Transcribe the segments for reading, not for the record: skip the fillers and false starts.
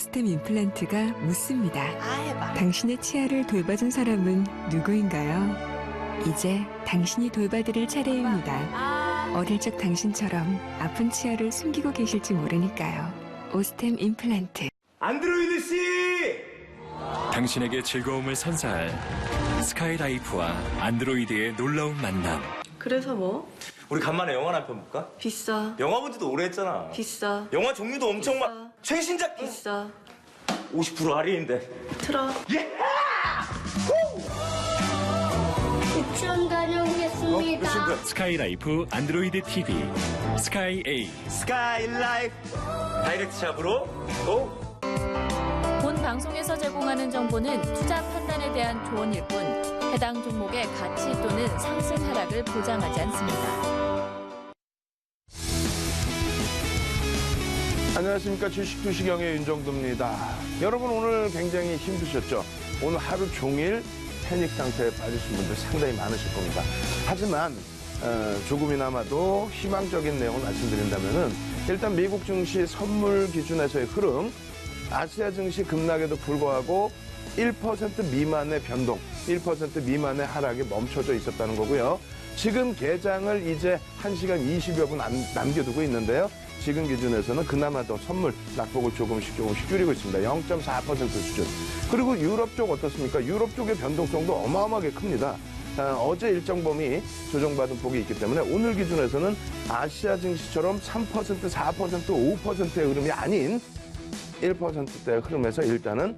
오스템 임플란트가 묻습니다. 해봐. 당신의 치아를 돌봐준 사람은 누구인가요? 이제 당신이 돌봐드릴 차례입니다. 어릴 적 당신처럼 아픈 치아를 숨기고 계실지 모르니까요. 오스템 임플란트. 안드로이드 씨! 당신에게 즐거움을 선사할 스카이라이프와 안드로이드의 놀라운 만남. 그래서 뭐? 우리 간만에 영화나 한 편 볼까? 비싸. 영화 본 지도 오래 했잖아. 비싸. 영화 종류도 엄청 비싸. 많. 최신작 비싸. 50% 할인인데. 틀어. 예! 유치원 다녀오겠습니다. 스카이라이프 안드로이드 TV 스카이 A. 스카이라이프 다이렉트 샵으로 고! 본 방송에서 제공하는 정보는 투자 판단에 대한 조언일 뿐 해당 종목의 가치 또는 상승 하락을 보장하지 않습니다. 안녕하십니까. 주식투시경의 윤정두입니다. 여러분 오늘 굉장히 힘드셨죠? 오늘 하루 종일 패닉 상태에 빠지신 분들 상당히 많으실 겁니다. 하지만 조금이나마도 희망적인 내용을 말씀드린다면은 일단 미국 증시 선물 기준에서의 흐름, 아시아 증시 급락에도 불구하고 1% 미만의 변동, 1% 미만의 하락이 멈춰져 있었다는 거고요. 지금 개장을 이제 1시간 20여 분 남겨두고 있는데요. 지금 기준에서는 그나마도 선물 낙폭을 조금씩 줄이고 있습니다. 0.4% 수준. 그리고 유럽 쪽 어떻습니까? 유럽 쪽의 변동성도 어마어마하게 큽니다. 어제 일정 범위 조정받은 폭이 있기 때문에 오늘 기준에서는 아시아 증시처럼 3%, 4%, 5%의 흐름이 아닌 1%대의 흐름에서 일단은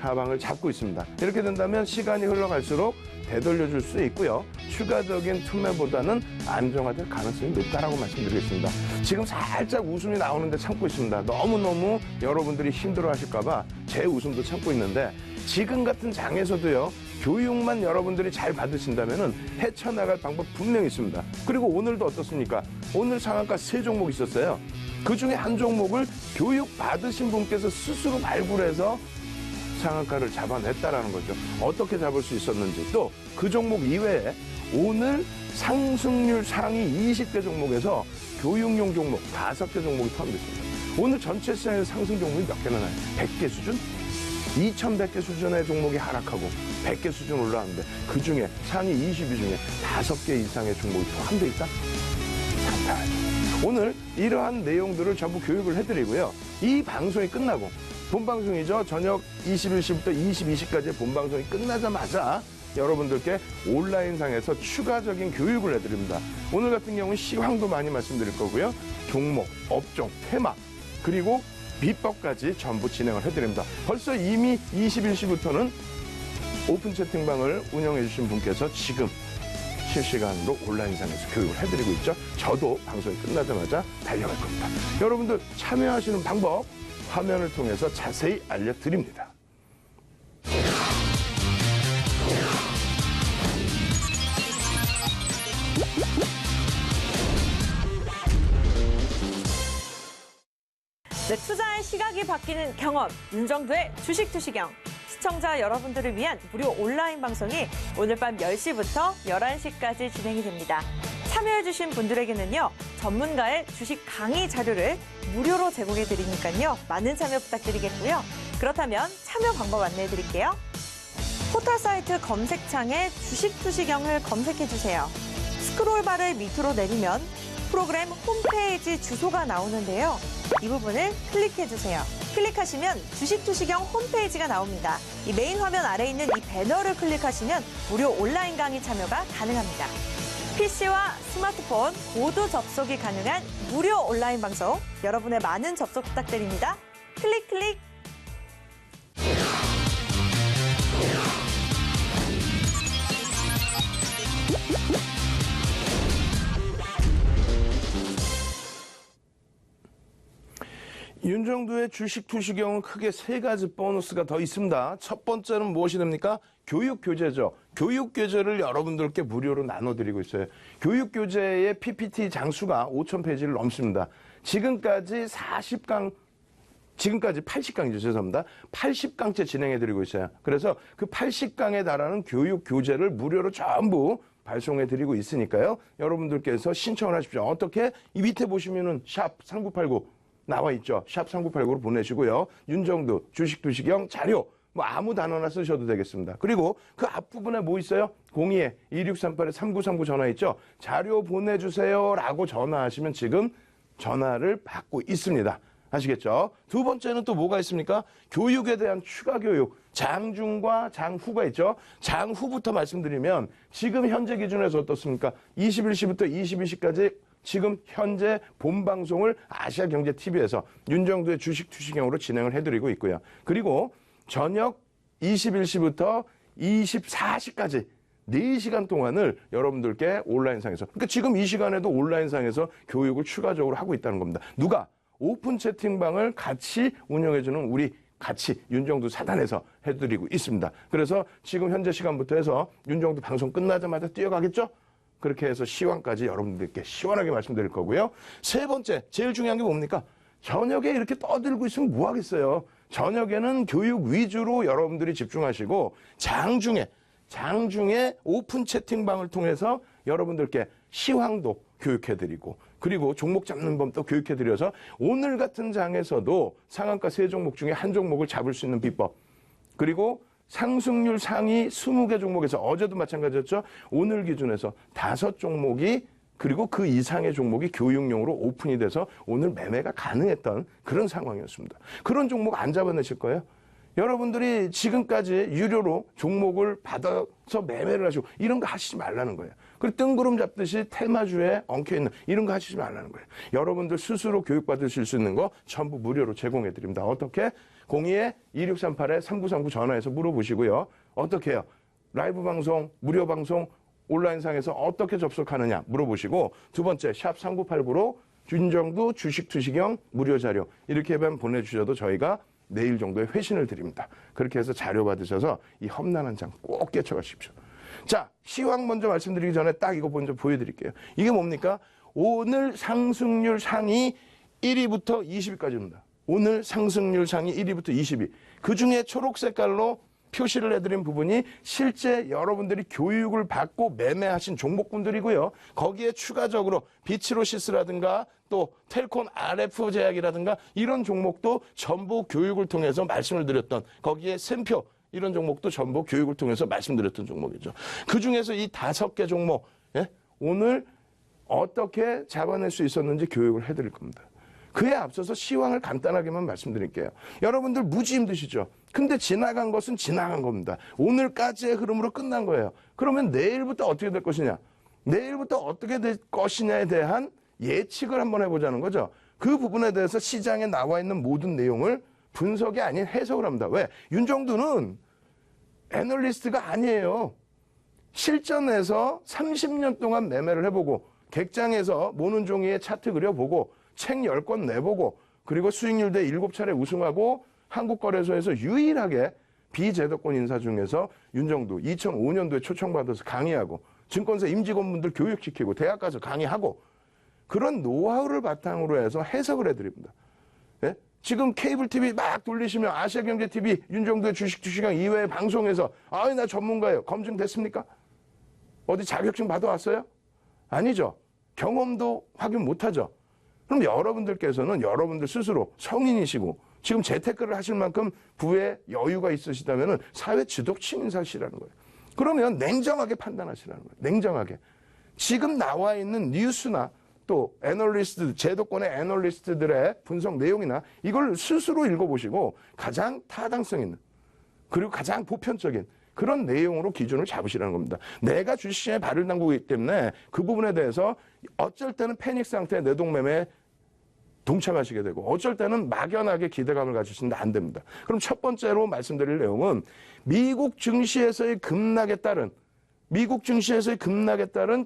하방을 잡고 있습니다. 이렇게 된다면 시간이 흘러갈수록 되돌려줄 수 있고요. 추가적인 투매보다는 안정화될 가능성이 높다라고 말씀드리겠습니다. 지금 살짝 웃음이 나오는데 참고 있습니다. 너무너무 여러분들이 힘들어하실까봐 제 웃음도 참고 있는데 지금 같은 장에서도요. 교육만 여러분들이 잘 받으신다면 헤쳐나갈 방법 분명히 있습니다. 그리고 오늘도 어떻습니까? 오늘 상한가 3종목 있었어요. 그중에 한 종목을 교육 받으신 분께서 스스로 발굴해서 상한가를 잡아냈다라는 거죠. 어떻게 잡을 수 있었는지 또 그 종목 이외에 오늘 상승률 상위 20개 종목에서 교육용 종목 5개 종목이 포함됐습니다. 오늘 전체 시장에서 상승 종목이 몇 개나 나요? 100개 수준? 2100개 수준의 종목이 하락하고 100개 수준 올라왔는데 그중에 상위 20위 중에 5개 이상의 종목이 포함되어 있다? 상탈하죠. 오늘 이러한 내용들을 전부 교육을 해드리고요. 이 방송이 끝나고 본방송이죠. 저녁 21시부터 22시까지의 본방송이 끝나자마자 여러분들께 온라인상에서 추가적인 교육을 해드립니다. 오늘 같은 경우는 시황도 많이 말씀드릴 거고요. 종목, 업종, 테마, 그리고 비법까지 전부 진행을 해드립니다. 벌써 이미 21시부터는 오픈 채팅방을 운영해 주신 분께서 지금 실시간으로 온라인상에서 교육을 해드리고 있죠. 저도 방송이 끝나자마자 달려갈 겁니다. 여러분들 참여하시는 방법 화면을 통해서 자세히 알려드립니다. 네, 투자의 시각이 바뀌는 경험, 윤정두의 주식투시경. 시청자 여러분들을 위한 무료 온라인 방송이 오늘 밤 10시부터 11시까지 진행이 됩니다. 참여해주신 분들에게는요, 전문가의 주식 강의 자료를 무료로 제공해 드리니까요, 많은 참여 부탁드리겠고요. 그렇다면 참여 방법 안내해 드릴게요. 포털 사이트 검색창에 주식투시경을 검색해 주세요. 스크롤바를 밑으로 내리면 프로그램 홈페이지 주소가 나오는데요. 이 부분을 클릭해 주세요. 클릭하시면 주식투시경 홈페이지가 나옵니다. 이 메인 화면 아래에 있는 이 배너를 클릭하시면 무료 온라인 강의 참여가 가능합니다. PC와 스마트폰 모두 접속이 가능한 무료 온라인 방송, 여러분의 많은 접속 부탁드립니다. 클릭 클릭. 윤정두의 주식투시경은 크게 3가지 보너스가 더 있습니다. 첫 번째는 무엇이 됩니까? 교육교재죠. 교육교재를 여러분들께 무료로 나눠드리고 있어요. 교육교재의 PPT 장수가 5000페이지를 넘습니다. 지금까지 80강이죠. 죄송합니다. 80강째 진행해드리고 있어요. 그래서 그 80강에 달하는 교육교재를 무료로 전부 발송해드리고 있으니까요. 여러분들께서 신청을 하십시오. 어떻게? 이 밑에 보시면은 샵 3989 나와 있죠. 샵 3989로 보내시고요. 윤정두 주식투시경 자료 뭐 아무 단어나 쓰셔도 되겠습니다. 그리고 그 앞부분에 뭐 있어요? 02-2638-3939 전화 있죠. 자료 보내주세요라고 전화하시면 지금 전화를 받고 있습니다. 아시겠죠? 두 번째는 또 뭐가 있습니까? 교육에 대한 추가 교육. 장중과 장후가 있죠. 장후부터 말씀드리면 지금 현재 기준에서 어떻습니까? 21시부터 22시까지 지금 현재 본방송을 아시아경제TV에서 윤정두의 주식투시경으로 진행을 해드리고 있고요. 그리고 저녁 21시부터 24시까지 4시간 동안을 여러분들께 온라인상에서, 그러니까 지금 이 시간에도 온라인상에서 교육을 추가적으로 하고 있다는 겁니다. 누가? 오픈 채팅방을 같이 운영해주는 우리 같이 윤정두 사단에서 해드리고 있습니다. 그래서 지금 현재 시간부터 해서 윤정두 방송 끝나자마자 뛰어가겠죠? 그렇게 해서 시황까지 여러분들께 시원하게 말씀드릴 거고요. 세 번째, 제일 중요한 게 뭡니까? 저녁에 이렇게 떠들고 있으면 뭐 하겠어요? 저녁에는 교육 위주로 여러분들이 집중하시고 장중에 오픈 채팅방을 통해서 여러분들께 시황도 교육해드리고 그리고 종목 잡는 법도 교육해드려서 오늘 같은 장에서도 상한가 3종목 중에 한 종목을 잡을 수 있는 비법, 그리고 상승률 상위 20개 종목에서 어제도 마찬가지였죠. 오늘 기준에서 5종목이 그리고 그 이상의 종목이 교육용으로 오픈이 돼서 오늘 매매가 가능했던 그런 상황이었습니다. 그런 종목 안 잡아내실 거예요? 여러분들이 지금까지 유료로 종목을 받아서 매매를 하시고 이런 거 하시지 말라는 거예요. 그리고 뜬구름 잡듯이 테마주에 엉켜있는 이런 거 하시지 말라는 거예요. 여러분들 스스로 교육받으실 수 있는 거 전부 무료로 제공해드립니다. 어떻게? 02-2638-3939 전화해서 물어보시고요. 어떻게 해요? 라이브 방송, 무료 방송, 온라인상에서 어떻게 접속하느냐 물어보시고, 두 번째 샵 3989로 윤정두 주식투시경 무료 자료 이렇게 보내주셔도 저희가 내일 정도에 회신을 드립니다. 그렇게 해서 자료 받으셔서 이 험난한 장 꼭 깨쳐가십시오. 자, 시황 먼저 말씀드리기 전에 딱 이거 먼저 보여드릴게요. 이게 뭡니까? 오늘 상승률 상위 1위부터 20위까지입니다. 오늘 상승률 상위 1위부터 20위. 그중에 초록 색깔로 표시를 해드린 부분이 실제 여러분들이 교육을 받고 매매하신 종목군들이고요. 거기에 추가적으로 비치로시스라든가 또 텔콘 RF 제약이라든가 이런 종목도 전부 교육을 통해서 말씀을 드렸던, 거기에 샘표 이런 종목도 전부 교육을 통해서 말씀드렸던 종목이죠. 그중에서 이 5개 종목 오늘 어떻게 잡아낼 수 있었는지 교육을 해드릴 겁니다. 그에 앞서서 시황을 간단하게만 말씀드릴게요. 여러분들 무지 힘드시죠? 근데 지나간 것은 지나간 겁니다. 오늘까지의 흐름으로 끝난 거예요. 그러면 내일부터 어떻게 될 것이냐? 내일부터 어떻게 될 것이냐에 대한 예측을 한번 해보자는 거죠. 그 부분에 대해서 시장에 나와 있는 모든 내용을 분석이 아닌 해석을 합니다. 왜? 윤정두는 애널리스트가 아니에요. 실전에서 30년 동안 매매를 해보고 객장에서 모는 종이에 차트 그려보고 책 10권 내보고 그리고 수익률 대 7차례 우승하고 한국거래소에서 유일하게 비제도권 인사 중에서 윤정두 2005년도에 초청받아서 강의하고 증권사 임직원분들 교육시키고 대학 가서 강의하고 그런 노하우를 바탕으로 해서 해석을 해드립니다. 예? 지금 케이블 TV 막 돌리시면 아시아경제TV 윤정두의 주식투시경 이외의 방송에서 나 전문가예요. 검증됐습니까? 어디 자격증 받아왔어요? 아니죠. 경험도 확인 못하죠. 그럼 여러분들께서는 여러분들 스스로 성인이시고 지금 재테크를 하실 만큼 부의 여유가 있으시다면 사회 지도층 인사시라는 거예요. 그러면 냉정하게 판단하시라는 거예요. 냉정하게. 지금 나와 있는 뉴스나 또 애널리스트, 제도권의 애널리스트들의 분석 내용이나 이걸 스스로 읽어보시고 가장 타당성 있는 그리고 가장 보편적인 그런 내용으로 기준을 잡으시라는 겁니다. 내가 주식시장에 발을 담그기 때문에 그 부분에 대해서 어쩔 때는 패닉 상태의 내동매매에 동참하시게 되고 어쩔 때는 막연하게 기대감을 가지시는데 안 됩니다. 그럼 첫 번째로 말씀드릴 내용은 미국 증시에서의 급락에 따른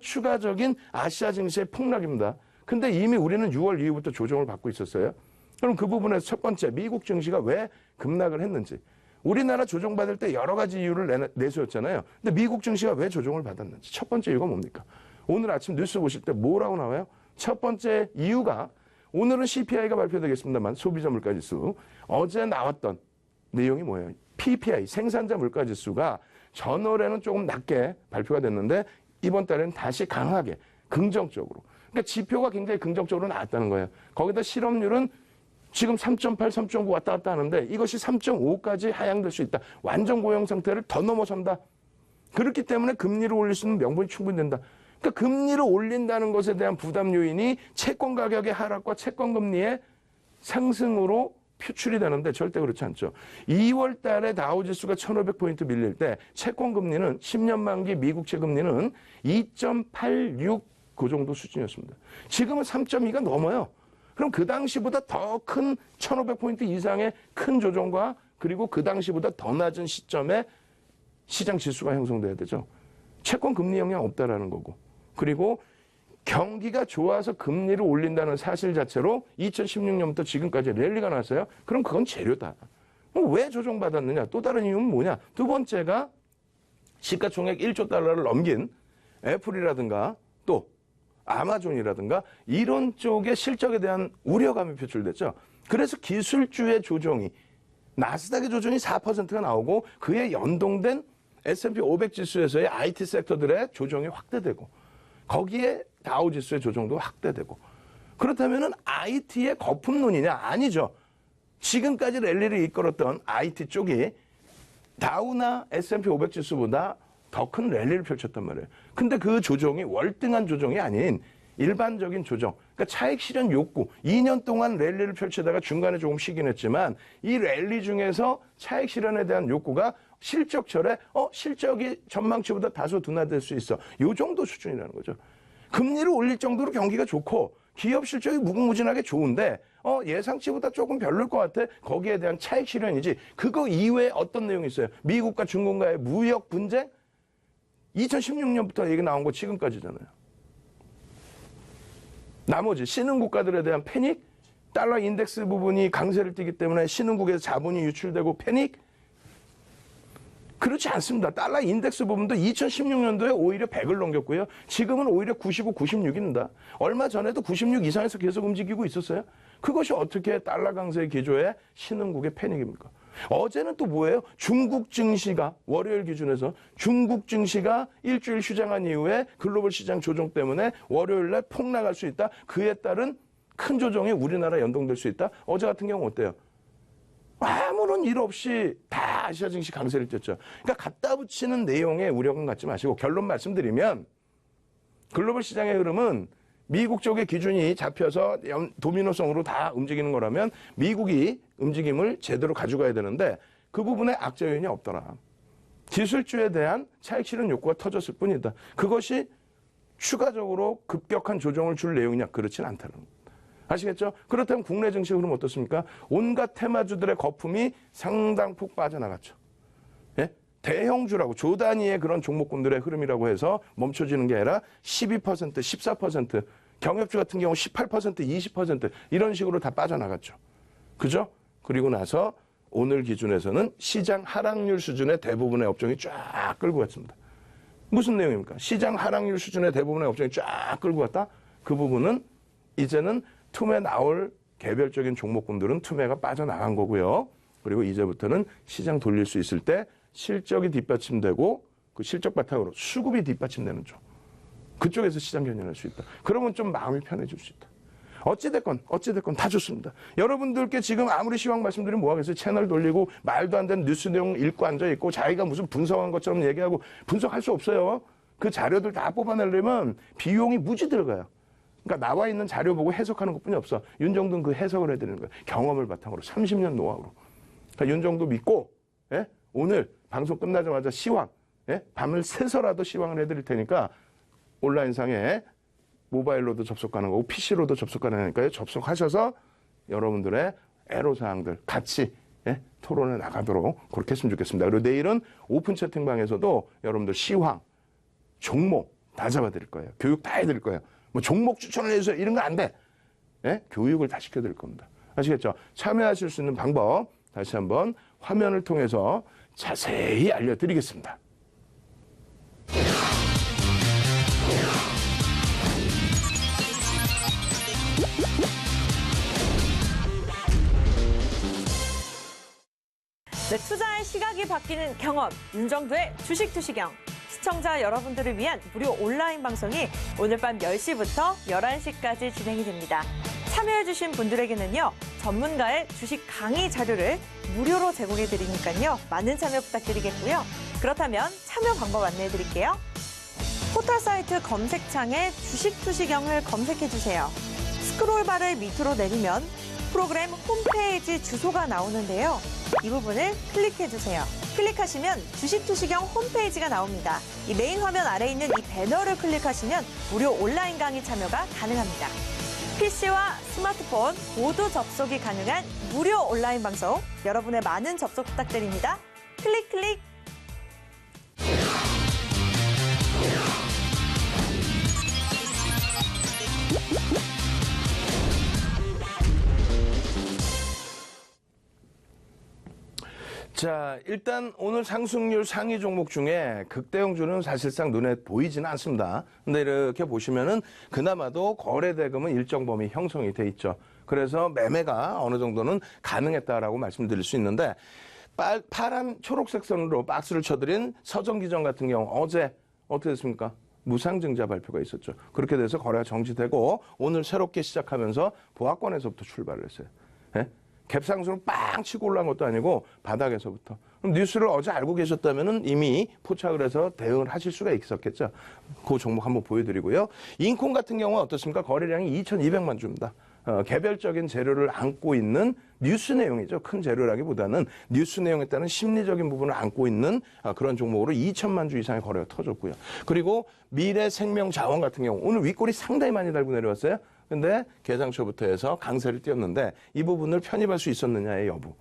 추가적인 아시아 증시의 폭락입니다. 근데 이미 우리는 6월 이후부터 조정을 받고 있었어요. 그럼 그 부분에서 첫 번째 미국 증시가 왜 급락을 했는지, 우리나라 조정받을 때 여러 가지 이유를 내세웠잖아요. 근데 미국 증시가 왜 조정을 받았는지 첫 번째 이유가 뭡니까? 오늘 아침 뉴스 보실 때 뭐라고 나와요? 첫 번째 이유가 오늘은 CPI가 발표되겠습니다만 소비자 물가지수, 어제 나왔던 내용이 뭐예요? PPI 생산자 물가지수가 전월에는 조금 낮게 발표가 됐는데 이번 달에는 다시 강하게 긍정적으로, 그러니까 지표가 굉장히 긍정적으로 나왔다는 거예요. 거기다 실업률은 지금 3.8, 3.9 왔다 갔다 하는데 이것이 3.5까지 하향될 수 있다. 완전 고용 상태를 더 넘어선다. 그렇기 때문에 금리를 올릴 수 있는 명분이 충분히 된다. 그러니까 금리를 올린다는 것에 대한 부담 요인이 채권 가격의 하락과 채권 금리의 상승으로 표출이 되는데 절대 그렇지 않죠. 2월 달에 다우지수가 1500포인트 밀릴 때 채권 금리는 10년 만기 미국채 금리는 2.86 그 정도 수준이었습니다. 지금은 3.2가 넘어요. 그럼 그 당시보다 더 큰 1500포인트 이상의 큰 조정과 그리고 그 당시보다 더 낮은 시점에 시장 지수가 형성돼야 되죠. 채권 금리 영향 없다라는 거고. 그리고 경기가 좋아서 금리를 올린다는 사실 자체로 2016년부터 지금까지 랠리가 났어요. 그럼 그건 재료다. 왜 조정받았느냐? 또 다른 이유는 뭐냐? 두 번째가 시가총액 1조 달러를 넘긴 애플이라든가 또 아마존이라든가 이런 쪽의 실적에 대한 우려감이 표출됐죠. 그래서 기술주의 조정이 나스닥의 조정이 4%가 나오고 그에 연동된 S&P 500 지수에서의 IT 섹터들의 조정이 확대되고 거기에 다우지수의 조정도 확대되고 그렇다면은 IT의 거품론이냐? 아니죠. 지금까지 랠리를 이끌었던 IT 쪽이 다우나 S&P 500 지수보다 더 큰 랠리를 펼쳤단 말이에요. 근데 그 조정이 월등한 조정이 아닌 일반적인 조정, 그러니까 차익 실현 욕구, 2년 동안 랠리를 펼치다가 중간에 조금 쉬긴 했지만 이 랠리 중에서 차익 실현에 대한 욕구가 실적철에 실적이 전망치보다 다소 둔화될 수 있어. 이 정도 수준이라는 거죠. 금리를 올릴 정도로 경기가 좋고 기업 실적이 무궁무진하게 좋은데 예상치보다 조금 별로일 것 같아. 거기에 대한 차익 실현이지. 그거 이외에 어떤 내용이 있어요? 미국과 중국과의 무역 분쟁? 2016년부터 얘기 나온 거 지금까지잖아요. 나머지 신흥국가들에 대한 패닉? 달러 인덱스 부분이 강세를 띠기 때문에 신흥국에서 자본이 유출되고 패닉? 그렇지 않습니다. 달러 인덱스 부분도 2016년도에 오히려 100을 넘겼고요. 지금은 오히려 95, 96입니다. 얼마 전에도 96 이상에서 계속 움직이고 있었어요. 그것이 어떻게 달러 강세의 기조에 신흥국의 패닉입니까? 어제는 또 뭐예요? 중국 증시가 월요일 기준에서 중국 증시가 일주일 휴장한 이후에 글로벌 시장 조정 때문에 월요일 날 폭락할 수 있다. 그에 따른 큰 조정이 우리나라 연동될 수 있다. 어제 같은 경우 어때요? 아무런 일 없이 다 아시아 증시 강세를 띄었죠. 그러니까 갖다 붙이는 내용에 우려감 갖지 마시고 결론 말씀드리면 글로벌 시장의 흐름은 미국 쪽의 기준이 잡혀서 도미노성으로 다 움직이는 거라면 미국이 움직임을 제대로 가져가야 되는데 그 부분에 악재 요인이 없더라. 기술주에 대한 차익 실현 욕구가 터졌을 뿐이다. 그것이 추가적으로 급격한 조정을 줄 내용이냐? 그렇진 않다는 겁니다. 아시겠죠? 그렇다면 국내 증시 흐름 어떻습니까? 온갖 테마주들의 거품이 상당폭 빠져나갔죠. 예? 대형주라고 조 단위의 그런 종목군들의 흐름이라고 해서 멈춰지는 게 아니라 12%, 14%, 경협주 같은 경우 18%, 20% 이런 식으로 다 빠져나갔죠. 그죠? 그리고 나서 오늘 기준에서는 시장 하락률 수준의 대부분의 업종이 쫙 끌고 갔습니다. 무슨 내용입니까? 시장 하락률 수준의 대부분의 업종이 쫙 끌고 갔다? 그 부분은 이제는 툼에 나올 개별적인 종목군들은 툼에가 빠져나간 거고요. 그리고 이제부터는 시장 돌릴 수 있을 때 실적이 뒷받침되고 그 실적 바탕으로 수급이 뒷받침되는 쪽. 그쪽에서 시장 견인할 수 있다. 그러면 좀 마음이 편해질 수 있다. 어찌됐건 다 좋습니다. 여러분들께 지금 아무리 시황 말씀드리면 뭐하겠어요? 채널 돌리고 말도 안 되는 뉴스 내용 읽고 앉아있고 자기가 무슨 분석한 것처럼 얘기하고 분석할 수 없어요. 그 자료들 다 뽑아내려면 비용이 무지 들어가요. 그러니까 나와 있는 자료 보고 해석하는 것뿐이 없어. 윤정도는 그 해석을 해드리는 거예요. 경험을 바탕으로 30년 노하우로. 그러니까 윤정도 믿고 오늘 방송 끝나자마자 시황 밤을 새서라도 시황을 해드릴 테니까 온라인상에 모바일로도 접속 가능하고 PC로도 접속 가능하니까요. 접속하셔서 여러분들의 애로사항들 같이 토론에 나가도록 그렇게 했으면 좋겠습니다. 그리고 내일은 오픈 채팅방에서도 여러분들 시황, 종목 다 잡아드릴 거예요. 교육 다 해드릴 거예요. 뭐 종목 추천을 해주세요. 이런 거 안 돼. 교육을 다 시켜드릴 겁니다. 아시겠죠? 참여하실 수 있는 방법 다시 한번 화면을 통해서 자세히 알려드리겠습니다. 네, 투자의 시각이 바뀌는 경험, 윤정도의 주식투시경. 시청자 여러분들을 위한 무료 온라인 방송이 오늘 밤 10시부터 11시까지 진행이 됩니다. 참여해주신 분들에게는요, 전문가의 주식 강의 자료를 무료로 제공해드리니까요, 많은 참여 부탁드리겠고요. 그렇다면 참여 방법 안내해드릴게요. 포털 사이트 검색창에 주식투시경을 검색해주세요. 스크롤바를 밑으로 내리면 프로그램 홈페이지 주소가 나오는데요. 이 부분을 클릭해주세요. 클릭하시면 주식투시경 홈페이지가 나옵니다. 이 메인 화면 아래에 있는 이 배너를 클릭하시면 무료 온라인 강의 참여가 가능합니다. PC와 스마트폰 모두 접속이 가능한 무료 온라인 방송, 여러분의 많은 접속 부탁드립니다. 클릭 클릭. 자, 일단 오늘 상승률 상위 종목 중에 극대형주는 사실상 눈에 보이지는 않습니다. 근데 이렇게 보시면은 그나마도 거래 대금은 일정 범위 형성이 돼 있죠. 그래서 매매가 어느 정도는 가능했다라고 말씀드릴 수 있는데, 파란 초록색 선으로 박스를 쳐드린 서정기전 같은 경우 어제 어떻게 됐습니까? 무상증자 발표가 있었죠. 그렇게 돼서 거래가 정지되고 오늘 새롭게 시작하면서 보합권에서부터 출발을 했어요. 예? 갭상승으로 빵 치고 올라간 것도 아니고 바닥에서부터. 그럼 뉴스를 어제 알고 계셨다면 이미 포착을 해서 대응을 하실 수가 있었겠죠. 그 종목 한번 보여드리고요. 인콘 같은 경우는 어떻습니까? 거래량이 2,200만 주입니다. 개별적인 재료를 안고 있는 뉴스 내용이죠. 큰 재료라기보다는 뉴스 내용에 따른 심리적인 부분을 안고 있는 그런 종목으로 2천만 주 이상의 거래가 터졌고요. 그리고 미래생명자원 같은 경우 오늘 윗골이 상당히 많이 달고 내려왔어요. 근데 개장초부터 해서 강세를 띄었는데 이 부분을 편입할 수 있었느냐의 여부.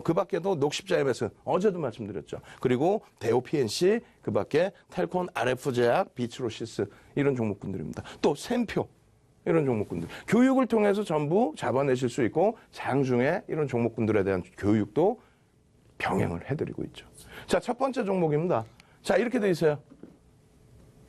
그 밖에도 녹십자MS 어제도 말씀드렸죠. 그리고 대우 PNC, 그 밖에 텔콘, RF제약, 비츠로시스 이런 종목군들입니다. 또 샘표 이런 종목군들. 교육을 통해서 전부 잡아내실 수 있고 장중에 이런 종목군들에 대한 교육도 병행을 해드리고 있죠. 자, 첫 번째 종목입니다. 자, 이렇게 돼 있어요.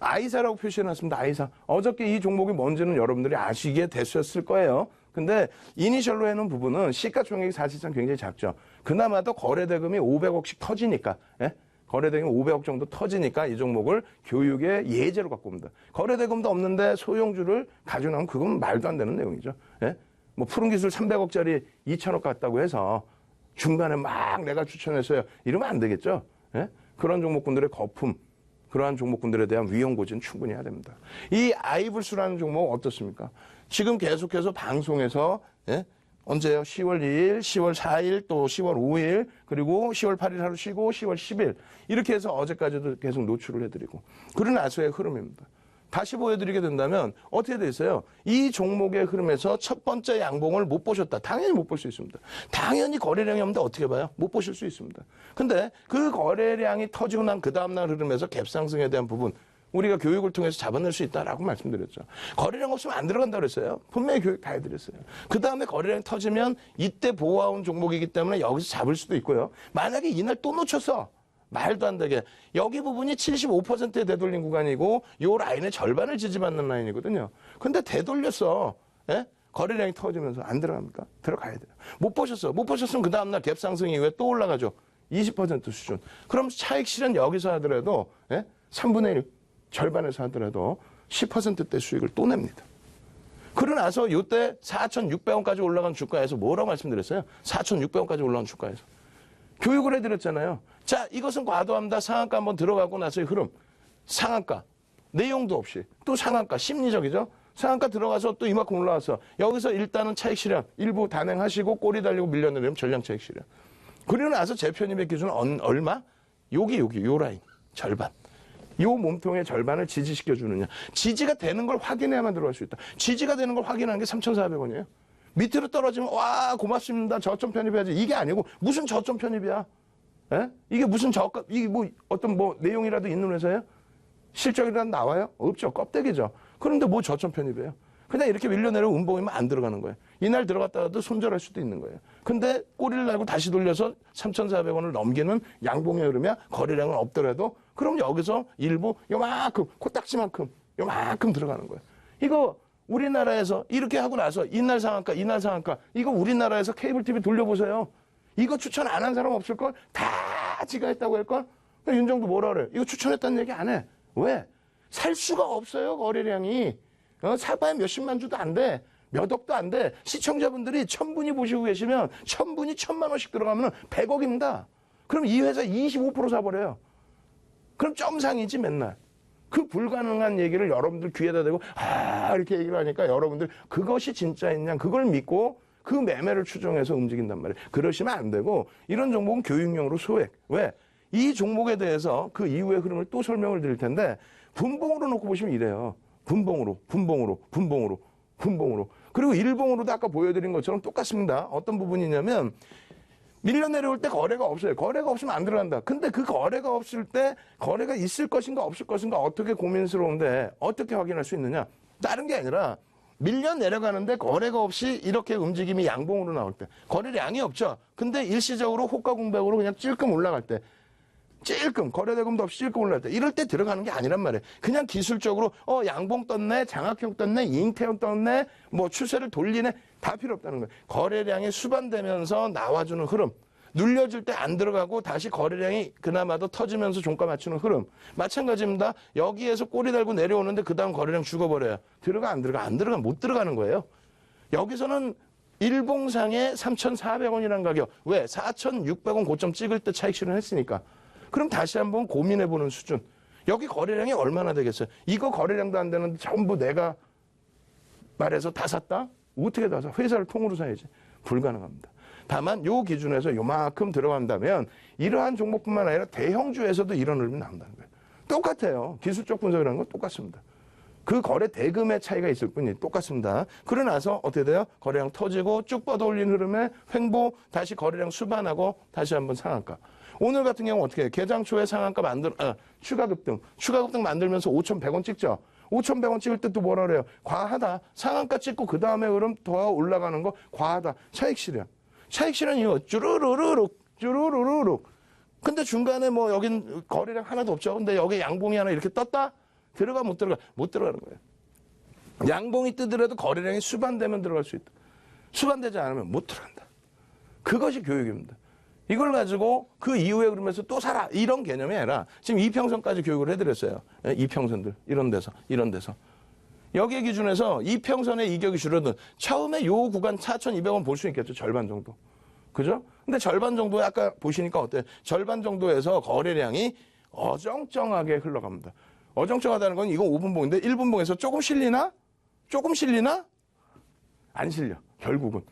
아이사라고 표시해놨습니다. 아이사. 어저께 이 종목이 뭔지는 여러분들이 아시게 됐었을 거예요. 근데 이니셜로 해놓은 부분은 시가총액이 사실상 굉장히 작죠. 그나마도 거래대금이 500억씩 터지니까, 예? 거래대금이 500억 정도 터지니까 이 종목을 교육의 예제로 갖고 옵니다. 거래대금도 없는데 소형주를 가지고 나오면 그건 말도 안 되는 내용이죠. 예? 푸른 기술 300억짜리 2천억 같다고 해서 중간에 막 내가 추천했어요. 이러면 안 되겠죠. 예? 그런 종목군들의 거품, 그러한 종목군들에 대한 위험 고지는 충분히 해야 됩니다. 이 아이블스라는 종목 어떻습니까? 지금 계속해서 방송에서, 예? 언제요? 10월 2일, 10월 4일, 또 10월 5일, 그리고 10월 8일 하루 쉬고 10월 10일 이렇게 해서 어제까지도 계속 노출을 해드리고 그런 나서의 흐름입니다. 다시 보여드리게 된다면 어떻게 돼 있어요? 이 종목의 흐름에서 첫 번째 양봉을 못 보셨다. 당연히 못 볼 수 있습니다. 당연히 거래량이 없는데 어떻게 봐요? 못 보실 수 있습니다. 근데 그 거래량이 터지고 난 그 다음날 흐름에서 갭상승에 대한 부분 우리가 교육을 통해서 잡아낼 수 있다라고 말씀드렸죠. 거래량 없으면 안 들어간다고 그랬어요. 분명히 교육 다 해드렸어요. 그 다음에 거래량이 터지면 이때 보아온 종목이기 때문에 여기서 잡을 수도 있고요. 만약에 이날 또 놓쳤어. 말도 안 되게. 여기 부분이 75%에 되돌린 구간이고 요 라인의 절반을 지지받는 라인이거든요. 근데 되돌렸어. 예? 거래량이 터지면서 안 들어갑니까? 들어가야 돼요. 못 보셨어. 못 보셨으면 그 다음날 갭상승 이후에 또 올라가죠. 20% 수준. 그럼 차익 실현 여기서 하더라도 3분의 1 절반에서 하더라도 10%대 수익을 또 냅니다. 그러고 나서 이때 4,600원까지 올라간 주가에서 뭐라고 말씀드렸어요? 4,600원까지 올라간 주가에서. 교육을 해드렸잖아요. 자, 이것은 과도합니다. 상한가 한번 들어가고 나서의 흐름. 상한가. 내용도 없이. 또 상한가. 심리적이죠? 상한가 들어가서 또 이만큼 올라와서 여기서 일단은 차익 실현. 일부 단행하시고 꼬리 달리고 밀려내려면 전량 차익 실현. 그리고 나서 재편입의 기준은 얼마? 요 라인. 절반. 요 몸통의 절반을 지지시켜주느냐. 지지가 되는 걸 확인해야만 들어갈 수 있다. 지지가 되는 걸 확인하는 게 3,400원이에요. 밑으로 떨어지면 와 고맙습니다. 저점 편입해야지. 이게 아니고 무슨 저점 편입이야. 에? 이게 무슨 이게 어떤 내용이라도 있는 회사예요? 실적이라도 나와요? 없죠. 껍데기죠. 그런데 뭐 저점 편입이에요. 그냥 이렇게 밀려내려 운봉이면 안 들어가는 거예요. 이날 들어갔다가도 손절할 수도 있는 거예요. 근데 꼬리를 날고 다시 돌려서 3,400원을 넘기는 양봉의 흐름이야. 거래량은 없더라도 그럼 여기서 일부 요만큼 코딱지만큼 요만큼 들어가는 거예요. 이거 우리나라에서 이렇게 하고 나서 이날 상한가 이거 우리나라에서 케이블 TV 돌려보세요. 이거 추천 안 한 사람 없을걸? 다 지가 했다고 할걸? 윤정도 뭐라 그래? 이거 추천했다는 얘기 안 해. 왜? 살 수가 없어요. 거래량이. 사봐야 몇십만 주도 안 돼. 몇 억도 안 돼. 시청자분들이 1000분이 보시고 계시면 1000분이 1000만 원씩 들어가면 100억입니다. 그럼 이 회사 25% 사버려요. 그럼 점상이지 맨날. 그 불가능한 얘기를 여러분들 귀에다 대고 이렇게 얘기를 하니까 여러분들 그것이 진짜인 양 그걸 믿고 그 매매를 추정해서 움직인단 말이에요. 그러시면 안 되고 이런 종목은 교육용으로 소액. 왜? 이 종목에 대해서 그 이후의 흐름을 또 설명을 드릴 텐데 분봉으로 놓고 보시면 이래요. 분봉으로. 그리고 일봉으로도 아까 보여드린 것처럼 똑같습니다. 어떤 부분이냐면 밀려 내려올 때 거래가 없어요. 거래가 없으면 안 들어간다. 근데 그 거래가 없을 때 거래가 있을 것인가 없을 것인가 어떻게 고민스러운데 어떻게 확인할 수 있느냐. 다른 게 아니라 밀려 내려가는데 거래가 없이 이렇게 움직임이 양봉으로 나올 때 거래량이 없죠. 근데 일시적으로 호가 공백으로 그냥 찔끔 올라갈 때 찔끔 거래대금도 없이 찔끔 올라갈 때 이럴 때 들어가는 게 아니란 말이에요. 그냥 기술적으로 양봉 떴네, 장악형 떴네, 잉태형 떴네, 뭐 추세를 돌리네 다 필요 없다는 거예요. 거래량이 수반되면서 나와주는 흐름. 눌려줄 때 안 들어가고 다시 거래량이 그나마도 터지면서 종가 맞추는 흐름. 마찬가지입니다. 여기에서 꼬리 달고 내려오는데 그 다음 거래량 죽어버려요. 들어가 안 들어가? 안 들어가 못 들어가는 거예요. 여기서는 일봉상에 3,400원이라는 가격. 왜? 4,600원 고점 찍을 때 차익 실현했으니까. 그럼 다시 한번 고민해보는 수준. 여기 거래량이 얼마나 되겠어요? 이거 거래량도 안 되는데 전부 내가 말해서 다 샀다? 어떻게 다 사? 회사를 통으로 사야지. 불가능합니다. 다만 요 기준에서 요만큼 들어간다면 이러한 종목뿐만 아니라 대형주에서도 이런 흐름이 나온다는 거예요. 똑같아요. 기술적 분석이라는 건 똑같습니다. 그 거래 대금의 차이가 있을 뿐이 똑같습니다. 그러고 나서 어떻게 돼요? 거래량 터지고 쭉 뻗어 올린 흐름에 횡보, 다시 거래량 수반하고 다시 한번 상한가. 오늘 같은 경우 어떻게 해요? 개장 초에 상한가 추가 급등 만들면서 5,100원 찍죠? 5,100원 찍을 때 또 뭐라 그래요? 과하다. 상한가 찍고 그 다음에 흐름 더 올라가는 거 과하다. 차익 실현. 차익 실현이 이거 쭈루루룩. 근데 중간에 뭐 여긴 거래량 하나도 없죠. 근데 여기 양봉이 하나 이렇게 떴다? 들어가 못 들어가? 못 들어가는 거예요. 양봉이 뜨더라도 거래량이 수반되면 들어갈 수 있다. 수반되지 않으면 못 들어간다. 그것이 교육입니다. 이걸 가지고 그 이후에 그러면서 또 사라. 이런 개념이 아니라 지금 이평선까지 교육을 해드렸어요. 이평선들. 이런 데서. 여기에 기준에서 이평선의 이격이 줄어든 처음에 요 구간 4,200원 볼 수 있겠죠. 절반 정도. 그죠? 근데 절반 정도에 아까 보시니까 어때요? 절반 정도에서 거래량이 어정쩡하게 흘러갑니다. 어정쩡하다는 건 이건 5분봉인데 1분봉에서 조금 실리나? 안 실려. 결국은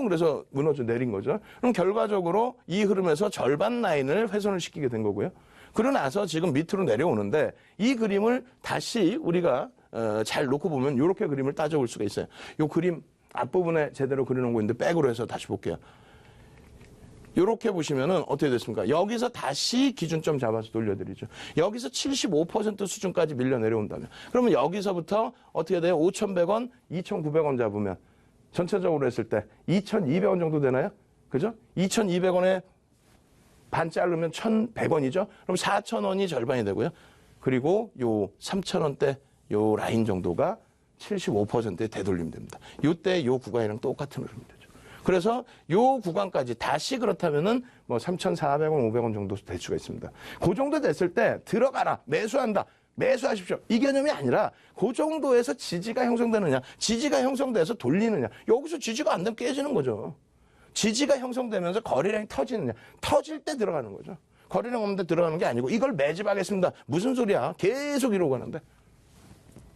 그래서 무너져 내린 거죠. 그럼 결과적으로 이 흐름에서 절반 라인을 훼손을 시키게 된 거고요. 그러고 나서 지금 밑으로 내려오는데 이 그림을 다시 우리가 잘 놓고 보면 이렇게 그림을 따져볼 수가 있어요. 이 그림 앞부분에 제대로 그려놓은 거 있는데 백으로 해서 다시 볼게요. 이렇게 보시면은 어떻게 됐습니까? 여기서 다시 기준점 잡아서 돌려드리죠. 여기서 75% 수준까지 밀려 내려온다면 그러면 여기서부터 어떻게 돼요? 5,100원, 2,900원 잡으면 전체적으로 했을 때 2,200원 정도 되나요? 그죠? 2,200원에 반 자르면 1,100원이죠? 그럼 4,000원이 절반이 되고요. 그리고 요 3,000원대 요 라인 정도가 75%의 되돌림 됩니다. 요때 요 구간이랑 똑같은 흐름이 되죠. 그래서 요 구간까지 다시 그렇다면은 뭐 3,400원, 500원 정도 될 수가 있습니다. 그 정도 됐을 때 들어가라, 매수한다. 매수하십시오. 이 개념이 아니라 그 정도에서 지지가 형성되느냐, 지지가 형성돼서 돌리느냐. 여기서 지지가 안 되면 깨지는 거죠. 지지가 형성되면서 거래량이 터지느냐. 터질 때 들어가는 거죠. 거래량 없는데 들어가는 게 아니고 이걸 매집하겠습니다. 무슨 소리야. 계속 이러고 가는데.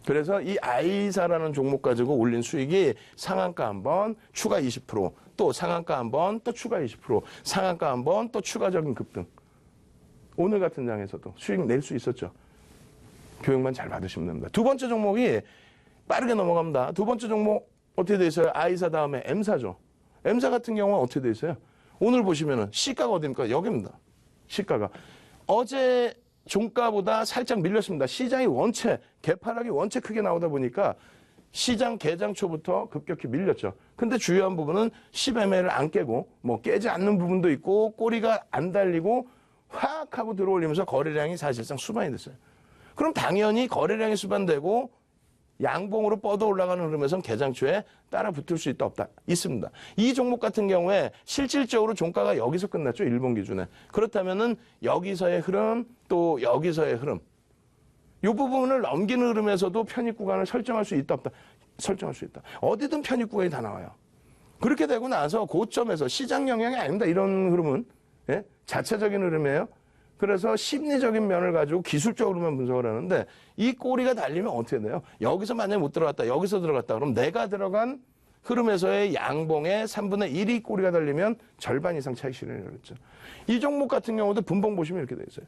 그래서 이 아이사라는 종목 가지고 올린 수익이 상한가 한 번 추가 20%, 또 상한가 한 번 또 추가 20%, 상한가 한 번 또 추가적인 급등. 오늘 같은 장에서도 수익 낼 수 있었죠. 교육만 잘 받으시면 됩니다. 두 번째 종목이 빠르게 넘어갑니다. 두 번째 종목 어떻게 돼 있어요? 아이사 다음에 M사죠. M사 같은 경우는 어떻게 돼 있어요? 오늘 보시면은 시가가 어디입니까? 여기입니다. 시가가. 어제 종가보다 살짝 밀렸습니다. 시장이 원체, 개파락이 원체 크게 나오다 보니까 시장 개장 초부터 급격히 밀렸죠. 근데 주요한 부분은 10MA를 안 깨고 뭐 깨지 않는 부분도 있고 꼬리가 안 달리고 확 하고 들어올리면서 거래량이 사실상 수반이 됐어요. 그럼 당연히 거래량이 수반되고 양봉으로 뻗어 올라가는 흐름에선 개장초에 따라 붙을 수 있다 없다? 있습니다. 이 종목 같은 경우에 실질적으로 종가가 여기서 끝났죠. 일본 기준에. 그렇다면은 여기서의 흐름 또 여기서의 흐름 이 부분을 넘기는 흐름에서도 편입 구간을 설정할 수 있다 없다? 설정할 수 있다. 어디든 편입 구간이 다 나와요. 그렇게 되고 나서 고점에서 시장 영향이 아닙니다. 이런 흐름은 예? 자체적인 흐름이에요. 그래서 심리적인 면을 가지고 기술적으로만 분석을 하는데 이 꼬리가 달리면 어떻게 돼요? 여기서 만약에 못 들어갔다, 여기서 들어갔다 그럼 내가 들어간 흐름에서의 양봉의 3분의 1이 꼬리가 달리면 절반 이상 차익 실현이 그랬죠. 이 종목 같은 경우도 분봉 보시면 이렇게 돼 있어요.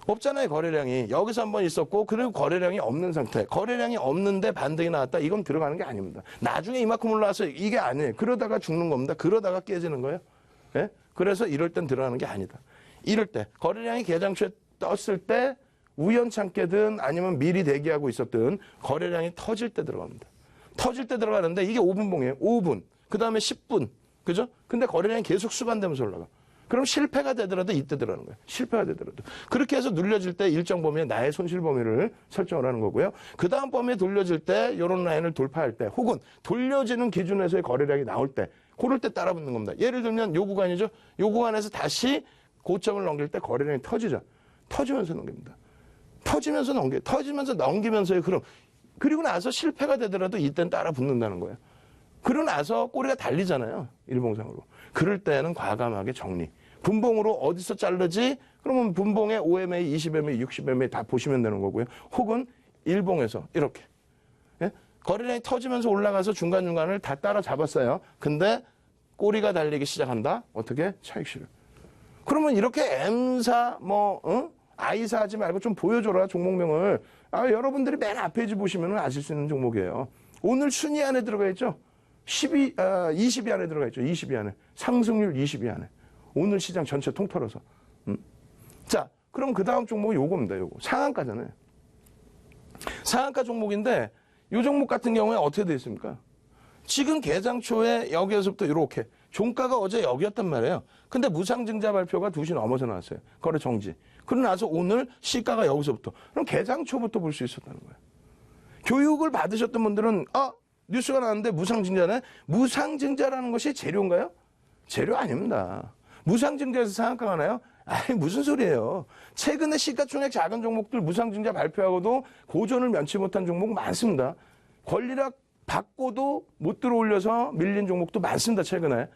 없잖아요, 거래량이. 여기서 한번 있었고, 그리고 거래량이 없는 상태. 거래량이 없는데 반등이 나왔다. 이건 들어가는 게 아닙니다. 나중에 이만큼 올라와서 이게 아니에요. 그러다가 죽는 겁니다. 그러다가 깨지는 거예요. 예? 그래서 이럴 땐 들어가는 게 아니다. 이럴 때, 거래량이 개장초에 떴을 때 우연찮게든 아니면 미리 대기하고 있었든 거래량이 터질 때 들어갑니다. 터질 때 들어가는데 이게 5분봉이에요. 5분. 그 다음에 10분. 그죠? 근데 거래량이 계속 수반되면서 올라가. 그럼 실패가 되더라도 이때 들어가는 거예요. 실패가 되더라도. 그렇게 해서 눌려질 때 일정 범위에 나의 손실 범위를 설정을 하는 거고요. 그 다음 범위에 돌려질 때 이런 라인을 돌파할 때 혹은 돌려지는 기준에서의 거래량이 나올 때 그럴 때 따라 붙는 겁니다. 예를 들면 요 구간이죠. 요 구간에서 다시 고점을 넘길 때 거래량이 터지죠. 터지면서 넘깁니다. 터지면서 넘기면서의 흐름. 그리고 나서 실패가 되더라도 이때는 따라 붙는다는 거예요. 그러고 나서 꼬리가 달리잖아요. 일봉상으로. 그럴 때는 과감하게 정리. 분봉으로 어디서 자르지? 그러면 분봉에 5MA, 20MA, 60MA 다 보시면 되는 거고요. 혹은 일봉에서 이렇게. 예? 거래량이 터지면서 올라가서 중간중간을 다 따라잡았어요. 근데 꼬리가 달리기 시작한다? 어떻게? 차익 실현. 그러면 이렇게 M사, I사 하지 말고 좀 보여줘라, 종목명을. 여러분들이 맨 앞페이지 보시면 아실 수 있는 종목이에요. 오늘 순위 안에 들어가 있죠? 20위 안에 들어가 있죠. 20위 안에. 상승률 20위 안에. 오늘 시장 전체 통틀어서. 자, 그럼 그 다음 종목이 요겁니다, 요거. 상한가잖아요. 상한가 종목인데, 요 종목 같은 경우에 어떻게 되어 있습니까? 지금 개장 초에 여기에서부터 이렇게. 종가가 어제 여기였단 말이에요. 근데 무상증자 발표가 2시 넘어서 나왔어요. 거래 정지. 그러고 나서 오늘 시가가 여기서부터. 그럼 개장 초부터 볼 수 있었다는 거예요. 교육을 받으셨던 분들은, 뉴스가 나왔는데 무상증자네? 무상증자라는 것이 재료인가요? 재료 아닙니다. 무상증자에서 상한가가 나요? 무슨 소리예요. 최근에 시가총액 작은 종목들 무상증자 발표하고도 고전을 면치 못한 종목 많습니다. 권리락 받고도 못 들어올려서 밀린 종목도 많습니다, 최근에.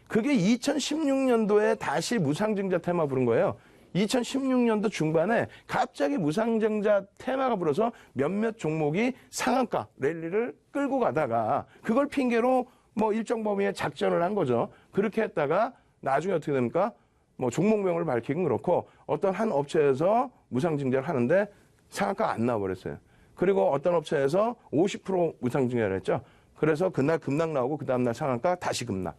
그게 2016년도에 다시 무상증자 테마 부른 거예요. 2016년도 중반에 갑자기 무상증자 테마가 불어서 몇몇 종목이 상한가 랠리를 끌고 가다가 그걸 핑계로 일정 범위의 작전을 한 거죠. 그렇게 했다가 나중에 어떻게 됩니까? 종목명을 밝히긴 그렇고 어떤 한 업체에서 무상증자를 하는데 상한가가 안 나와버렸어요. 그리고 어떤 업체에서 50% 무상증자를 했죠. 그래서 그날 급락 나오고 그 다음날 상한가 다시 급락.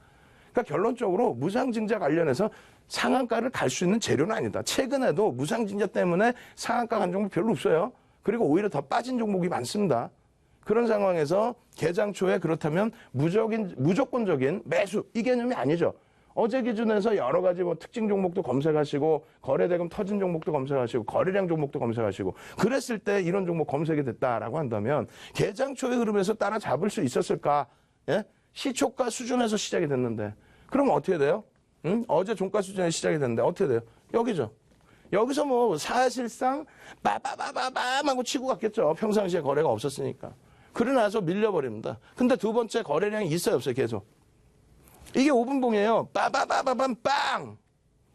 그러니까 결론적으로 무상증자 관련해서 상한가를 갈 수 있는 재료는 아니다. 최근에도 무상증자 때문에 상한가 간 종목 별로 없어요. 그리고 오히려 더 빠진 종목이 많습니다. 그런 상황에서 개장 초에 그렇다면 무조건적인 매수 이 개념이 아니죠. 어제 기준에서 여러 가지 특징 종목도 검색하시고 거래대금 터진 종목도 검색하시고 거래량 종목도 검색하시고 그랬을 때 이런 종목 검색이 됐다라고 한다면 개장 초의 흐름에서 따라잡을 수 있었을까? 예? 시초가 수준에서 시작이 됐는데 그럼 어떻게 돼요? 어제 종가 수준에 시작이 됐는데 어떻게 돼요? 여기죠. 여기서 사실상 빠바바바밤 하고 치고 갔겠죠. 평상시에 거래가 없었으니까. 그러고 나서 밀려버립니다. 근데 두 번째 거래량이 있어요, 없어요, 계속? 이게 5분봉이에요. 빠바바바밤 빵!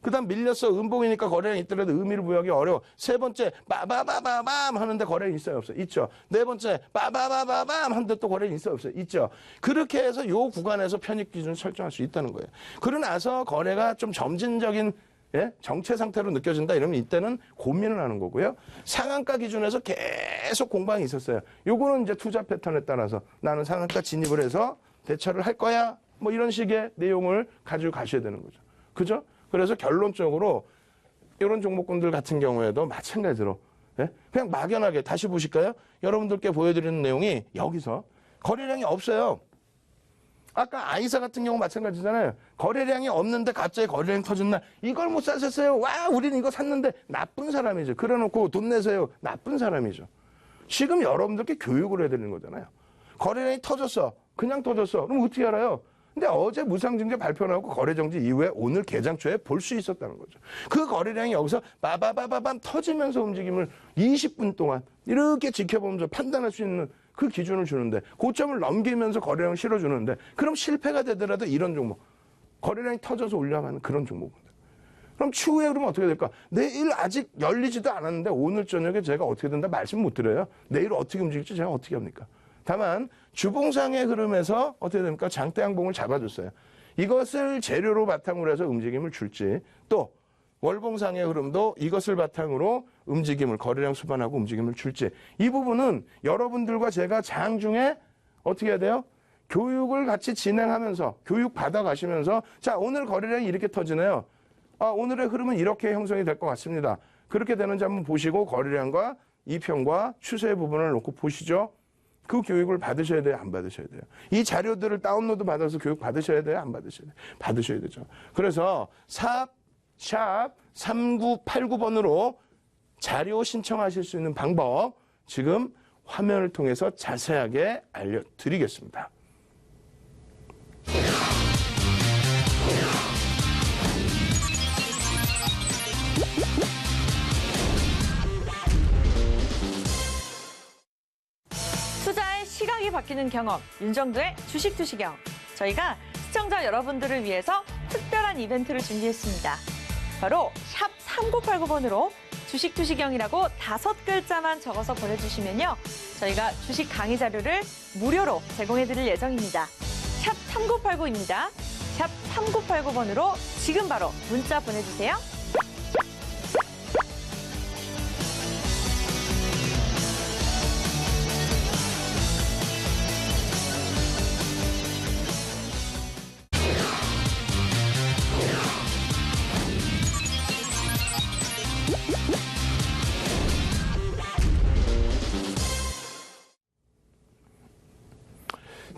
그 다음 밀렸어. 음봉이니까 거래량이 있더라도 의미를 부여하기 어려워. 세 번째 빠바바바밤 하는데 거래량이 있어요, 없어요? 있죠. 네 번째 빠바바바밤 하는데 또 거래량이 있어요, 없어요? 있죠. 그렇게 해서 요 구간에서 편입 기준을 설정할 수 있다는 거예요. 그러고 나서 거래가 좀 점진적인 정체 상태로 느껴진다 이러면 이때는 고민을 하는 거고요. 상한가 기준에서 계속 공방이 있었어요. 요거는 이제 투자 패턴에 따라서 나는 상한가 진입을 해서 대처를 할 거야. 이런 식의 내용을 가지고 가셔야 되는 거죠. 그죠? 그래서 결론적으로 이런 종목군들 같은 경우에도 마찬가지로 그냥 막연하게 다시 보실까요? 여러분들께 보여드리는 내용이 여기서 거래량이 없어요. 아까 아이사 같은 경우 마찬가지잖아요. 거래량이 없는데 갑자기 거래량이 터진 날 이걸 못 사셨어요. 와 우리는 이거 샀는데 나쁜 사람이죠. 그래놓고 돈 내세요. 나쁜 사람이죠. 지금 여러분들께 교육을 해드리는 거잖아요. 거래량이 터졌어. 그냥 터졌어. 그럼 어떻게 알아요? 근데 어제 무상증자 발표 나오고 거래정지 이후에 오늘 개장 초에 볼 수 있었다는 거죠. 그 거래량이 여기서 빠바바바밤 터지면서 움직임을 20분 동안 이렇게 지켜보면서 판단할 수 있는 그 기준을 주는데 고점을 넘기면서 거래량 실어주는데 그럼 실패가 되더라도 이런 종목 거래량이 터져서 올라가는 그런 종목입니다. 그럼 추후에 그러면 어떻게 될까? 내일 아직 열리지도 않았는데 오늘 저녁에 제가 어떻게 된다 말씀 못 드려요. 내일 어떻게 움직일지 제가 어떻게 합니까? 다만 주봉상의 흐름에서 어떻게 됩니까? 장대 양봉을 잡아줬어요. 이것을 재료로 바탕으로 해서 움직임을 줄지 또 월봉상의 흐름도 이것을 바탕으로 움직임을 거래량 수반하고 움직임을 줄지 이 부분은 여러분들과 제가 장중에 어떻게 해야 돼요? 교육을 같이 진행하면서 교육 받아가시면서 자 오늘 거래량이 이렇게 터지네요. 오늘의 흐름은 이렇게 형성이 될 것 같습니다. 그렇게 되는지 한번 보시고 거래량과 이평과 추세 부분을 놓고 보시죠. 그 교육을 받으셔야 돼요? 안 받으셔야 돼요? 이 자료들을 다운로드 받아서 교육 받으셔야 돼요? 안 받으셔야 돼요? 받으셔야 되죠. 그래서 샵 3989번으로 자료 신청하실 수 있는 방법 지금 화면을 통해서 자세하게 알려드리겠습니다. 투자의 시각이 바뀌는 경험, 윤정도의 주식 투시경. 저희가 시청자 여러분들을 위해서 특별한 이벤트를 준비했습니다. 바로 샵 3989번으로 주식 투시경이라고 5글자만 적어서 보내주시면요. 저희가 주식 강의 자료를 무료로 제공해드릴 예정입니다. 샵 3989입니다. 샵 3989번으로 지금 바로 문자 보내주세요.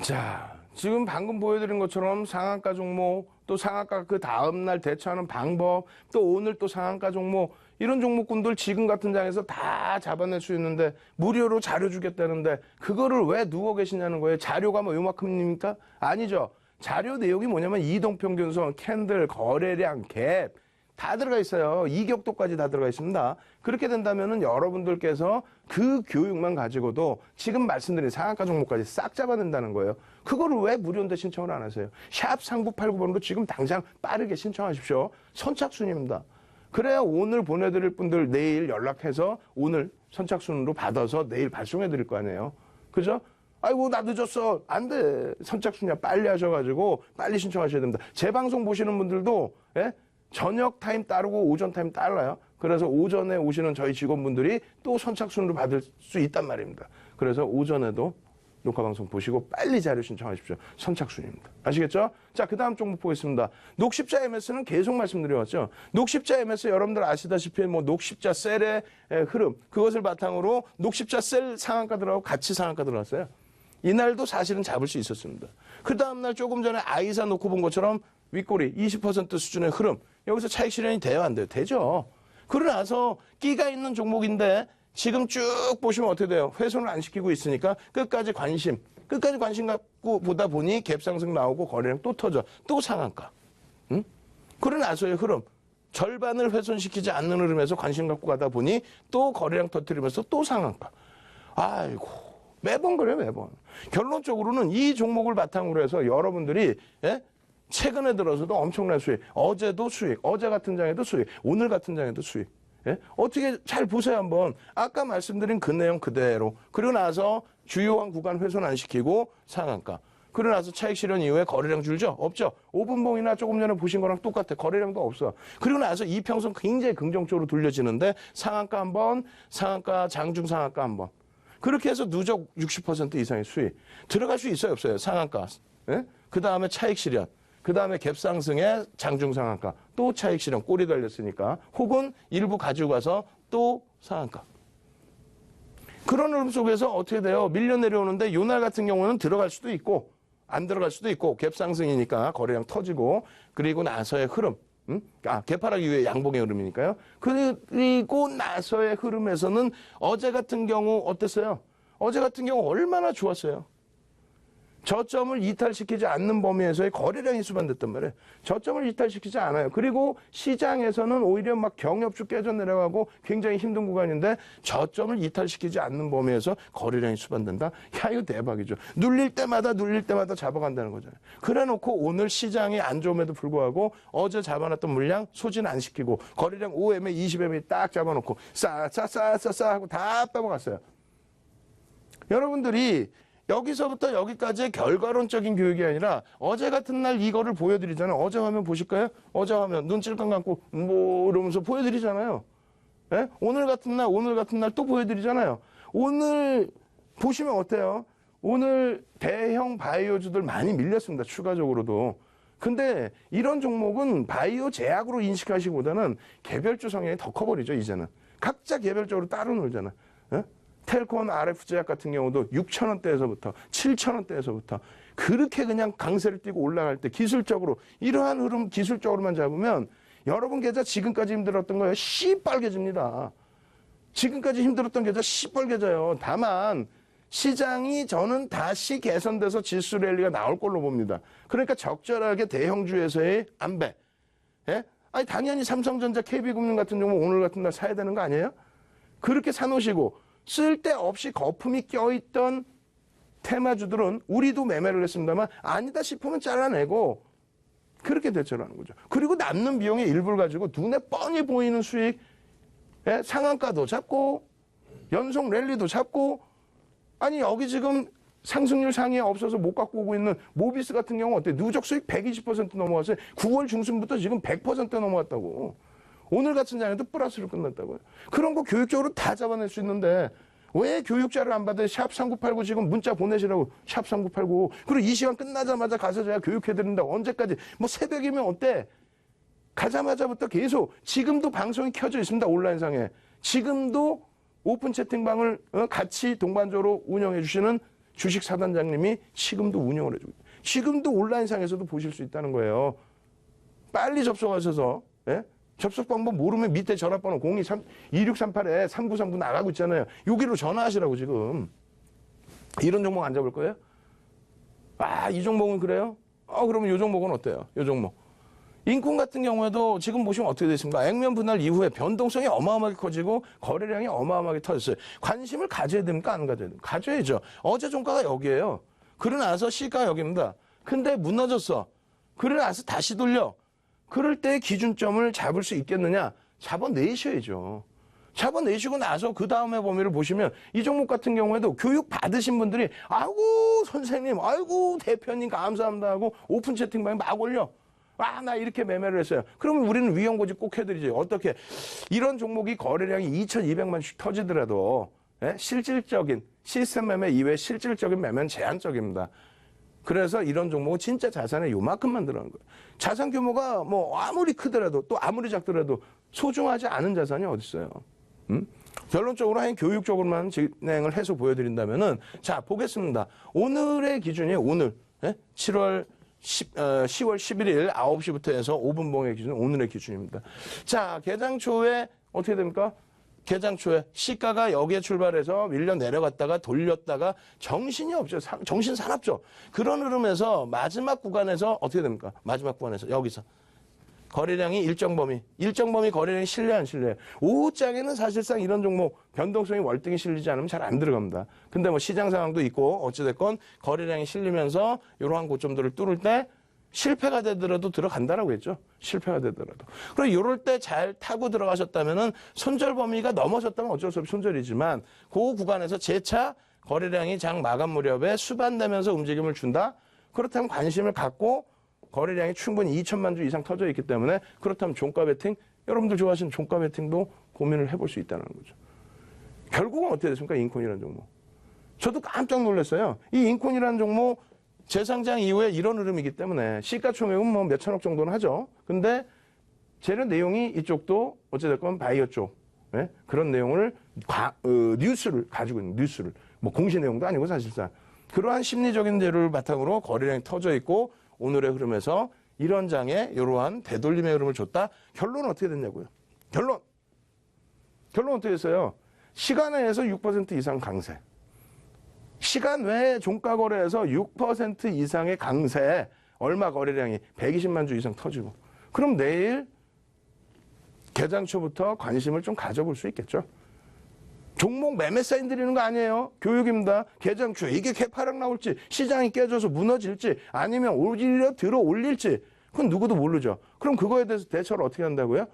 자, 지금 방금 보여드린 것처럼 상한가 종목, 또 상한가 그 다음날 대처하는 방법, 또 오늘 또 상한가 종목, 이런 종목군들 지금 같은 장에서 다 잡아낼 수 있는데 무료로 자료 주겠다는데 그거를 왜 누워 계시냐는 거예요. 자료가 뭐 요만큼입니까? 아니죠. 자료 내용이 뭐냐면 이동평균선, 캔들, 거래량, 갭 다 들어가 있어요. 이격도까지 다 들어가 있습니다. 그렇게 된다면은 여러분들께서 그 교육만 가지고도 지금 말씀드린 상한가 종목까지 싹 잡아낸다는 거예요. 그거를 왜 무료인데 신청을 안 하세요? 샵 3989번으로 지금 당장 빠르게 신청하십시오. 선착순입니다. 그래야 오늘 보내드릴 분들 내일 연락해서 오늘 선착순으로 받아서 내일 발송해드릴 거 아니에요. 그죠? 아이고 나 늦었어. 안 돼. 선착순이야. 빨리 하셔가지고 빨리 신청하셔야 됩니다. 제 방송 보시는 분들도 저녁 타임 따르고 오전 타임 따라요. 그래서 오전에 오시는 저희 직원분들이 또 선착순으로 받을 수 있단 말입니다. 그래서 오전에도 녹화방송 보시고 빨리 자료 신청하십시오. 선착순입니다. 아시겠죠? 자, 그 다음 종목 보겠습니다. 녹십자 MS는 계속 말씀드려왔죠. 녹십자 MS 여러분들 아시다시피 뭐 녹십자 셀의 흐름, 그것을 바탕으로 녹십자 셀 상한가 들어가고 같이 상한가 들어갔어요. 이날도 사실은 잡을 수 있었습니다. 그 다음날 조금 전에 아이사 놓고 본 것처럼 윗꼬리 20% 수준의 흐름, 여기서 차익 실현이 돼요, 안 돼요? 되죠. 그러고 나서 끼가 있는 종목인데 지금 쭉 보시면 어떻게 돼요? 훼손을 안 시키고 있으니까 끝까지 관심 갖고 보다 보니 갭 상승 나오고 거래량 또 터져. 또 상한가. 응? 그러고 나서의 흐름. 절반을 훼손시키지 않는 흐름에서 관심 갖고 가다 보니 또 거래량 터뜨리면서 또 상한가. 아이고. 매번 그래요, 매번. 결론적으로는 이 종목을 바탕으로 해서 여러분들이 최근에 들어서도 엄청난 수익, 어제도 수익, 어제 같은 장에도 수익, 오늘 같은 장에도 수익. 어떻게 잘 보세요 한번. 아까 말씀드린 그 내용 그대로. 그리고 나서 주요한 구간 훼손 안 시키고 상한가. 그러고 나서 차익 실현 이후에 거래량 줄죠? 없죠? 5분봉이나 조금 전에 보신 거랑 똑같아. 거래량도 없어. 그리고 나서 이평선 굉장히 긍정적으로 돌려지는데 상한가 한 번, 상한가, 장중 상한가 한 번. 그렇게 해서 누적 60% 이상의 수익. 들어갈 수 있어요, 없어요? 상한가. 그 다음에 차익 실현. 그 다음에 갭 상승의 장중 상한가. 또 차익 실현, 꼬리 달렸으니까. 혹은 일부 가지고 가서 또 상한가. 그런 흐름 속에서 어떻게 돼요? 밀려 내려오는데 요날 같은 경우는 들어갈 수도 있고 안 들어갈 수도 있고 갭 상승이니까 거래량 터지고 그리고 나서의 흐름. 개파락 이후에 양봉의 흐름이니까요. 그리고 나서의 흐름에서는 어제 같은 경우 어땠어요? 어제 같은 경우 얼마나 좋았어요? 저점을 이탈시키지 않는 범위에서의 거래량이 수반됐단 말이에요. 저점을 이탈시키지 않아요. 그리고 시장에서는 오히려 막 경협주 깨져 내려가고 굉장히 힘든 구간인데 저점을 이탈시키지 않는 범위에서 거래량이 수반된다? 야, 이거 대박이죠. 눌릴 때마다 잡아간다는 거잖아요. 그래 놓고 오늘 시장이 안 좋음에도 불구하고 어제 잡아놨던 물량 소진 안 시키고 거래량 5MA, 20MA 딱 잡아놓고 싸 하고 다 빼먹었어요. 여러분들이 여기서부터 여기까지의 결과론적인 교육이 아니라 어제 같은 날 이거를 보여드리잖아요. 어제 화면 보실까요? 어제 화면 눈 찔끔 감고 뭐 이러면서 보여드리잖아요. 예? 오늘 같은 날 또 보여드리잖아요. 오늘 보시면 어때요? 오늘 대형 바이오주들 많이 밀렸습니다. 추가적으로도. 근데 이런 종목은 바이오 제약으로 인식하시기보다는 개별주 성향이 더 커버리죠. 이제는. 각자 개별적으로 따로 놀잖아. 예? 텔콘 RF제약 같은 경우도 6,000원대에서부터 7,000원대에서부터 그렇게 그냥 강세를 띠고 올라갈 때 기술적으로 이러한 흐름 기술적으로만 잡으면 여러분 계좌 지금까지 힘들었던 거예요. 시뻘개집니다. 지금까지 힘들었던 계좌 시뻘개져요. 다만 시장이 저는 다시 개선돼서 지수 랠리가 나올 걸로 봅니다. 그러니까 적절하게 대형주에서의 안배. 예? 아니 당연히 삼성전자, KB금융 같은 종목 오늘 같은 날 사야 되는 거 아니에요? 그렇게 사놓으시고 쓸데없이 거품이 껴있던 테마주들은 우리도 매매를 했습니다만 아니다 싶으면 잘라내고 그렇게 대처를 하는 거죠. 그리고 남는 비용의 일부를 가지고 눈에 뻔히 보이는 수익, 상한가도 잡고 연속 랠리도 잡고 아니 여기 지금 상승률 상위에 없어서 못 갖고 오고 있는 모비스 같은 경우 어때? 누적 수익 120% 넘어갔어요. 9월 중순부터 지금 100% 넘어갔다고. 오늘 같은 장에도 플러스로 끝났다고요. 그런 거 교육적으로 다 잡아낼 수 있는데 왜 교육자를 안 받아요? 샵 3989 지금 문자 보내시라고. 샵 3989. 그리고 이 시간 끝나자마자 가서 제가 교육해드린다고. 언제까지? 뭐 새벽이면 어때? 가자마자부터 계속 지금도 방송이 켜져 있습니다. 온라인상에. 지금도 오픈 채팅방을 같이 동반적으로 운영해 주시는 주식 사단장님이 지금도 운영을 해주고 있어요. 지금도 온라인상에서도 보실 수 있다는 거예요. 빨리 접속하셔서 접속 방법 모르면 밑에 전화번호 023-2638에 3939 나가고 있잖아요. 여기로 전화하시라고 지금. 이런 종목 안 잡을 거예요? 아, 이 종목은 그래요? 그러면 이 종목은 어때요? 이 종목. 인콘 같은 경우에도 지금 보시면 어떻게 됐습니까? 액면 분할 이후에 변동성이 어마어마하게 커지고 거래량이 어마어마하게 터졌어요. 관심을 가져야 됩니까? 안 가져야 됩니까? 가져야죠. 어제 종가가 여기예요. 그러고 나서 시가가 여기입니다. 근데 무너졌어. 그러고 나서 다시 돌려. 그럴 때 기준점을 잡을 수 있겠느냐? 잡아내셔야죠. 잡아내시고 나서 그 다음에 범위를 보시면 이 종목 같은 경우에도 교육 받으신 분들이 아이고 선생님, 아이고 대표님 감사합니다 하고 오픈 채팅방에 막 올려. 나 이렇게 매매를 했어요. 그러면 우리는 위험고지 꼭 해드리죠. 어떻게? 이런 종목이 거래량이 2,200만씩 터지더라도 실질적인 시스템 매매 이외에 실질적인 매매는 제한적입니다. 그래서 이런 종목은 진짜 자산의 요만큼만 들어가는 거예요. 자산 규모가 뭐 아무리 크더라도 또 아무리 작더라도 소중하지 않은 자산이 어디 있어요. 결론적으로 한 교육적으로만 진행을 해서 보여드린다면은 자 보겠습니다. 오늘의 기준이에요. 오늘 10월 11일 9시부터 해서 5분봉의 기준 오늘의 기준입니다. 자 개장 초에 어떻게 됩니까? 개장 초에 시가가 여기에 출발해서 밀려 내려갔다가 돌렸다가 정신이 없죠. 정신 사납죠. 그런 흐름에서 마지막 구간에서 어떻게 됩니까? 마지막 구간에서 여기서 거래량이 일정 범위 거래량이 실려 안 실려요. 오후장에는 사실상 이런 종목 변동성이 월등히 실리지 않으면 잘 안 들어갑니다. 근데 뭐 시장 상황도 있고 어찌됐건 거래량이 실리면서 이러한 고점들을 뚫을 때 실패가 되더라도 들어간다라고 했죠. 실패가 되더라도. 그리고 이럴 때 잘 타고 들어가셨다면은 손절 범위가 넘어섰다면 어쩔 수 없이 손절이지만 그 구간에서 재차 거래량이 장 마감 무렵에 수반되면서 움직임을 준다. 그렇다면 관심을 갖고 거래량이 충분히 2천만 주 이상 터져 있기 때문에 그렇다면 종가 베팅, 여러분들 좋아하시는 종가 베팅도 고민을 해볼 수 있다는 거죠. 결국은 어떻게 됐습니까? 인콘이라는 종목. 저도 깜짝 놀랐어요. 이 인콘이라는 종목 재상장 이후에 이런 흐름이기 때문에 시가총액은 뭐 몇천억 정도는 하죠. 근데 재료 내용이 이쪽도 어찌됐건 바이오 쪽 그런 내용을 뉴스를 가지고 있는 뉴스를 뭐 공시 내용도 아니고 사실상 그러한 심리적인 재료를 바탕으로 거래량이 터져 있고 오늘의 흐름에서 이런 장에 이러한 되돌림의 흐름을 줬다. 결론은 어떻게 됐냐고요. 결론 어떻게 됐어요? 시간에 의해서 6% 이상 강세. 시간 외에 종가 거래에서 6% 이상의 강세, 얼마 거래량이 120만 주 이상 터지고, 그럼 내일 개장 초부터 관심을 좀 가져볼 수 있겠죠. 종목 매매 사인 드리는 거 아니에요. 교육입니다. 개장 초에 이게 개파락 나올지, 시장이 깨져서 무너질지, 아니면 오히려 들어 올릴지, 그건 누구도 모르죠. 그럼 그거에 대해서 대처를 어떻게 한다고요?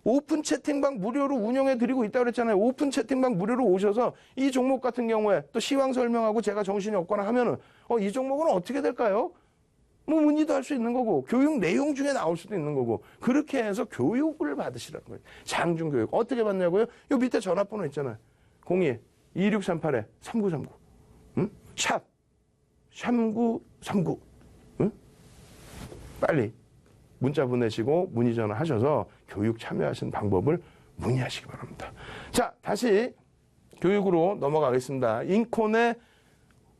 오픈 채팅방 무료로 운영해 드리고 있다고 그랬잖아요. 오픈 채팅방 무료로 오셔서 이 종목 같은 경우에 또 시황 설명하고 제가 정신이 없거나 하면은 이 종목은 어떻게 될까요? 뭐 문의도 할 수 있는 거고, 교육 내용 중에 나올 수도 있는 거고, 그렇게 해서 교육을 받으시라는 거예요. 장중교육. 어떻게 받냐고요? 요 밑에 전화번호 있잖아요. 02-2638-3939. 응? 샵 3939. 응? 빨리 문자 보내시고 문의 전화하셔서 교육 참여하시는 방법을 문의하시기 바랍니다. 자, 다시 교육으로 넘어가겠습니다. 인콘의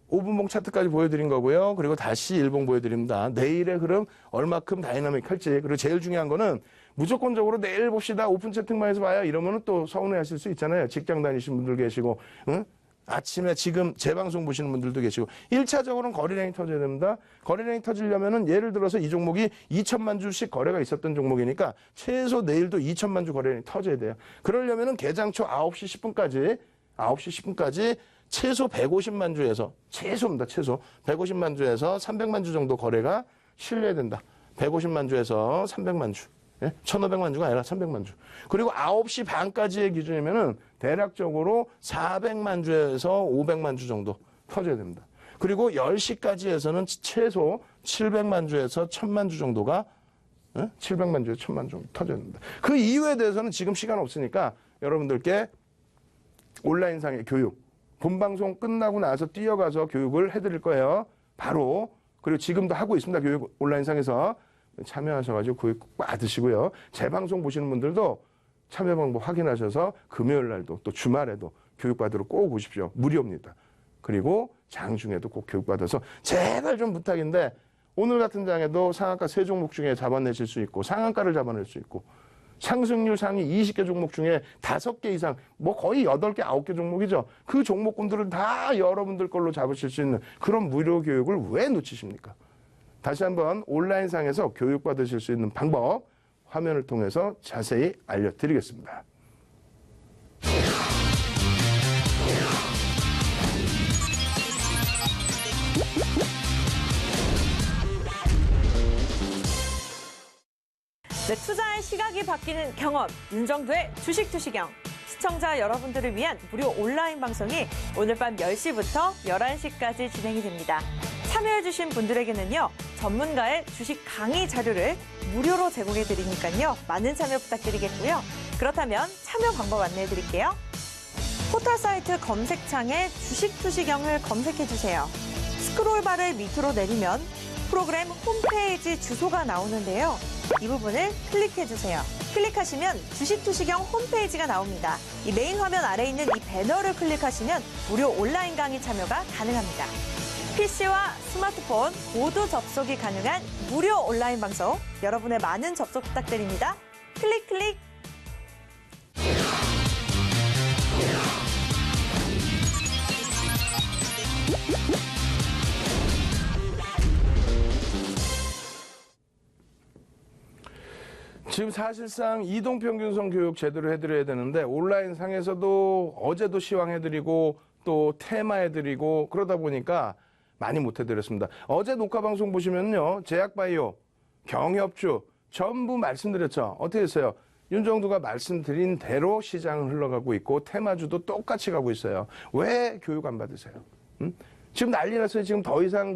5분봉 차트까지 보여드린 거고요. 그리고 다시 일봉 보여드립니다. 내일의 흐름 얼마큼 다이나믹할지, 그리고 제일 중요한 거는 무조건적으로 내일 봅시다, 오픈 채팅방에서 봐요, 이러면 또 서운해하실 수 있잖아요. 직장 다니시는 분들 계시고, 응? 아침에 지금 재방송 보시는 분들도 계시고, 1차적으로는 거래량이 터져야 됩니다. 거래량이 터지려면은 예를 들어서 이 종목이 2천만 주씩 거래가 있었던 종목이니까 최소 내일도 2천만 주 거래량이 터져야 돼요. 그러려면은 개장 초 9시 10분까지 최소 150만 주에서, 최소입니다, 최소 150만 주에서 300만 주 정도 거래가 실려야 된다. 150만 주에서 300만 주. 예? 1,500만 주가 아니라 300만 주. 그리고 9시 반까지의 기준이면은 대략적으로 400만 주에서 500만 주 정도 터져야 됩니다. 그리고 10시까지에서는 최소 700만 주에서 1000만 주 정도가, 700만 주에서 1000만 주 정도 터져야 됩니다. 그 이유에 대해서는 지금 시간 없으니까 여러분들께 온라인상의 교육, 본방송 끝나고 나서 뛰어가서 교육을 해드릴 거예요. 바로. 그리고 지금도 하고 있습니다. 교육 온라인상에서 참여하셔가지고 교육 꼭 받으시고요. 재방송 보시는 분들도 참여 방법 확인하셔서 금요일 날도 또 주말에도 교육받으러 꼭 오십시오. 무료입니다. 그리고 장중에도 꼭 교육받아서 제발 좀 부탁인데, 오늘 같은 장에도 상한가 3종목 중에 잡아내실 수 있고, 상한가를 잡아낼 수 있고, 상승률 상위 20개 종목 중에 5개 이상, 뭐 거의 8개, 9개 종목이죠. 그 종목군들을 다 여러분들 걸로 잡으실 수 있는 그런 무료 교육을 왜 놓치십니까? 다시 한번 온라인상에서 교육받으실 수 있는 방법 화면을 통해서 자세히 알려드리겠습니다. 네, 투자의 시각이 바뀌는 경험, 윤정도의 주식투시경. 시청자 여러분들을 위한 무료 온라인 방송이 오늘 밤 10시부터 11시까지 진행이 됩니다. 참여해주신 분들에게는요, 전문가의 주식 강의 자료를 무료로 제공해 드리니까요, 많은 참여 부탁드리겠고요. 그렇다면 참여 방법 안내해 드릴게요. 포털 사이트 검색창에 주식투시경을 검색해 주세요. 스크롤바를 밑으로 내리면 프로그램 홈페이지 주소가 나오는데요. 이 부분을 클릭해 주세요. 클릭하시면 주식투시경 홈페이지가 나옵니다. 이 메인 화면 아래에 있는 이 배너를 클릭하시면 무료 온라인 강의 참여가 가능합니다. PC와 스마트폰 모두 접속이 가능한 무료 온라인 방송, 여러분의 많은 접속 부탁드립니다. 클릭! 지금 사실상 이동평균선 교육 제대로 해드려야 되는데, 온라인 상에서도 어제도 시황해드리고 또 테마해드리고 그러다 보니까 많이 못 해드렸습니다. 어제 녹화방송 보시면요, 제약바이오, 경협주 전부 말씀드렸죠. 어떻게 됐어요? 윤정두가 말씀드린 대로 시장은 흘러가고 있고 테마주도 똑같이 가고 있어요. 왜 교육 안 받으세요? 응? 지금 난리 났어요. 지금 더 이상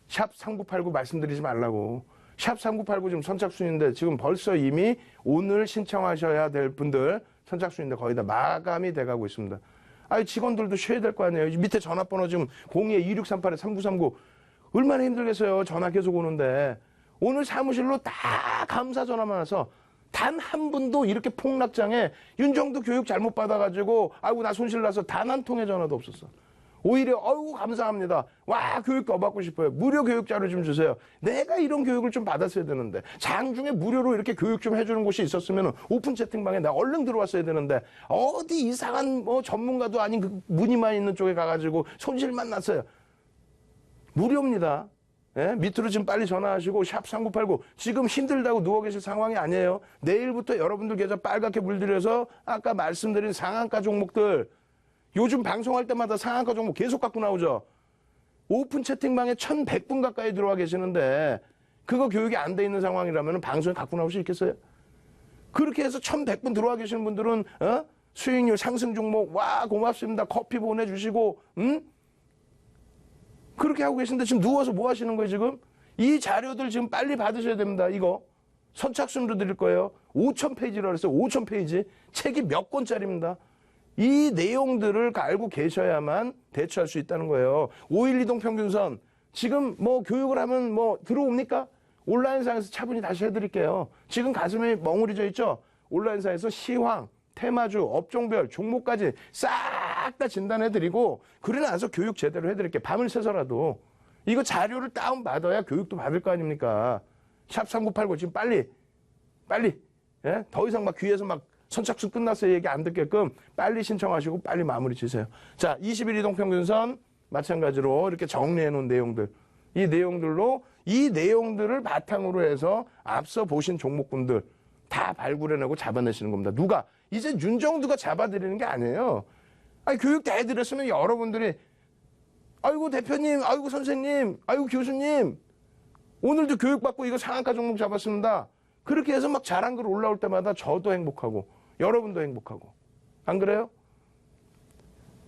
샵 3989 말씀드리지 말라고. 샵 3989 지금 선착순인데 지금 벌써 이미 오늘 신청하셔야 될 분들 선착순인데 거의 다 마감이 돼가고 있습니다. 아니, 직원들도 쉬어야 될 거 아니에요. 밑에 전화번호 지금 02-2638-3939 얼마나 힘들겠어요. 전화 계속 오는데. 오늘 사무실로 다 감사 전화만 와서 단 한 분도 이렇게 폭락장에 윤정두 교육 잘못 받아가지고 아이고 나 손실나서 단 한 통의 전화도 없었어. 오히려 어우 감사합니다. 와 교육 더 받고 싶어요. 무료 교육자료 좀 주세요. 내가 이런 교육을 좀 받았어야 되는데 장중에 무료로 이렇게 교육 좀 해주는 곳이 있었으면 오픈 채팅방에 내가 얼른 들어왔어야 되는데 어디 이상한 뭐 전문가도 아닌 그 문의만 있는 쪽에 가가지고 손실만 났어요. 무료입니다. 예? 밑으로 지금 빨리 전화하시고 샵 3989 지금 힘들다고 누워 계실 상황이 아니에요. 내일부터 여러분들 계좌 빨갛게 물들여서 아까 말씀드린 상한가 종목들 요즘 방송할 때마다 상한가 종목 계속 갖고 나오죠. 오픈 채팅방에 1100분 가까이 들어와 계시는데 그거 교육이 안 돼 있는 상황이라면 방송에 갖고 나올 수 있겠어요? 그렇게 해서 1100분 들어와 계시는 분들은 수익률 상승 종목 와 고맙습니다. 커피 보내주시고 그렇게 하고 계신데 지금 누워서 뭐 하시는 거예요 지금? 이 자료들 지금 빨리 받으셔야 됩니다. 이거 선착순으로 드릴 거예요. 5000페이지라고 했어요. 5000페이지. 책이 몇 권짜리입니다. 이 내용들을 알고 계셔야만 대처할 수 있다는 거예요. 5일 이동 평균선 지금 뭐 교육을 하면 뭐 들어옵니까? 온라인상에서 차분히 다시 해드릴게요. 지금 가슴이 멍울이져 있죠? 온라인상에서 시황, 테마주, 업종별, 종목까지 싹 다 진단해드리고 그래 나서 교육 제대로 해드릴게요. 밤을 새서라도. 이거 자료를 다운받아야 교육도 받을 거 아닙니까? 샵 3989 지금 빨리 예? 더 이상 막 귀에서 막 선착순 끝났어요 얘기 안 듣게끔 빨리 신청하시고 빨리 마무리 지세요. 자, 20일 이동평균선 마찬가지로 이렇게 정리해 놓은 내용들. 이 내용들로 이 내용들을 바탕으로 해서 앞서 보신 종목군들 다 발굴해내고 잡아내시는 겁니다. 누가? 이제 윤정두가 잡아드리는 게 아니에요. 아니, 교육 다 해드렸으면 여러분들이 아이고 대표님, 아이고 선생님, 아이고 교수님 오늘도 교육받고 이거 상한가 종목 잡았습니다. 그렇게 해서 막 잘한 글 올라올 때마다 저도 행복하고 여러분도 행복하고 안 그래요?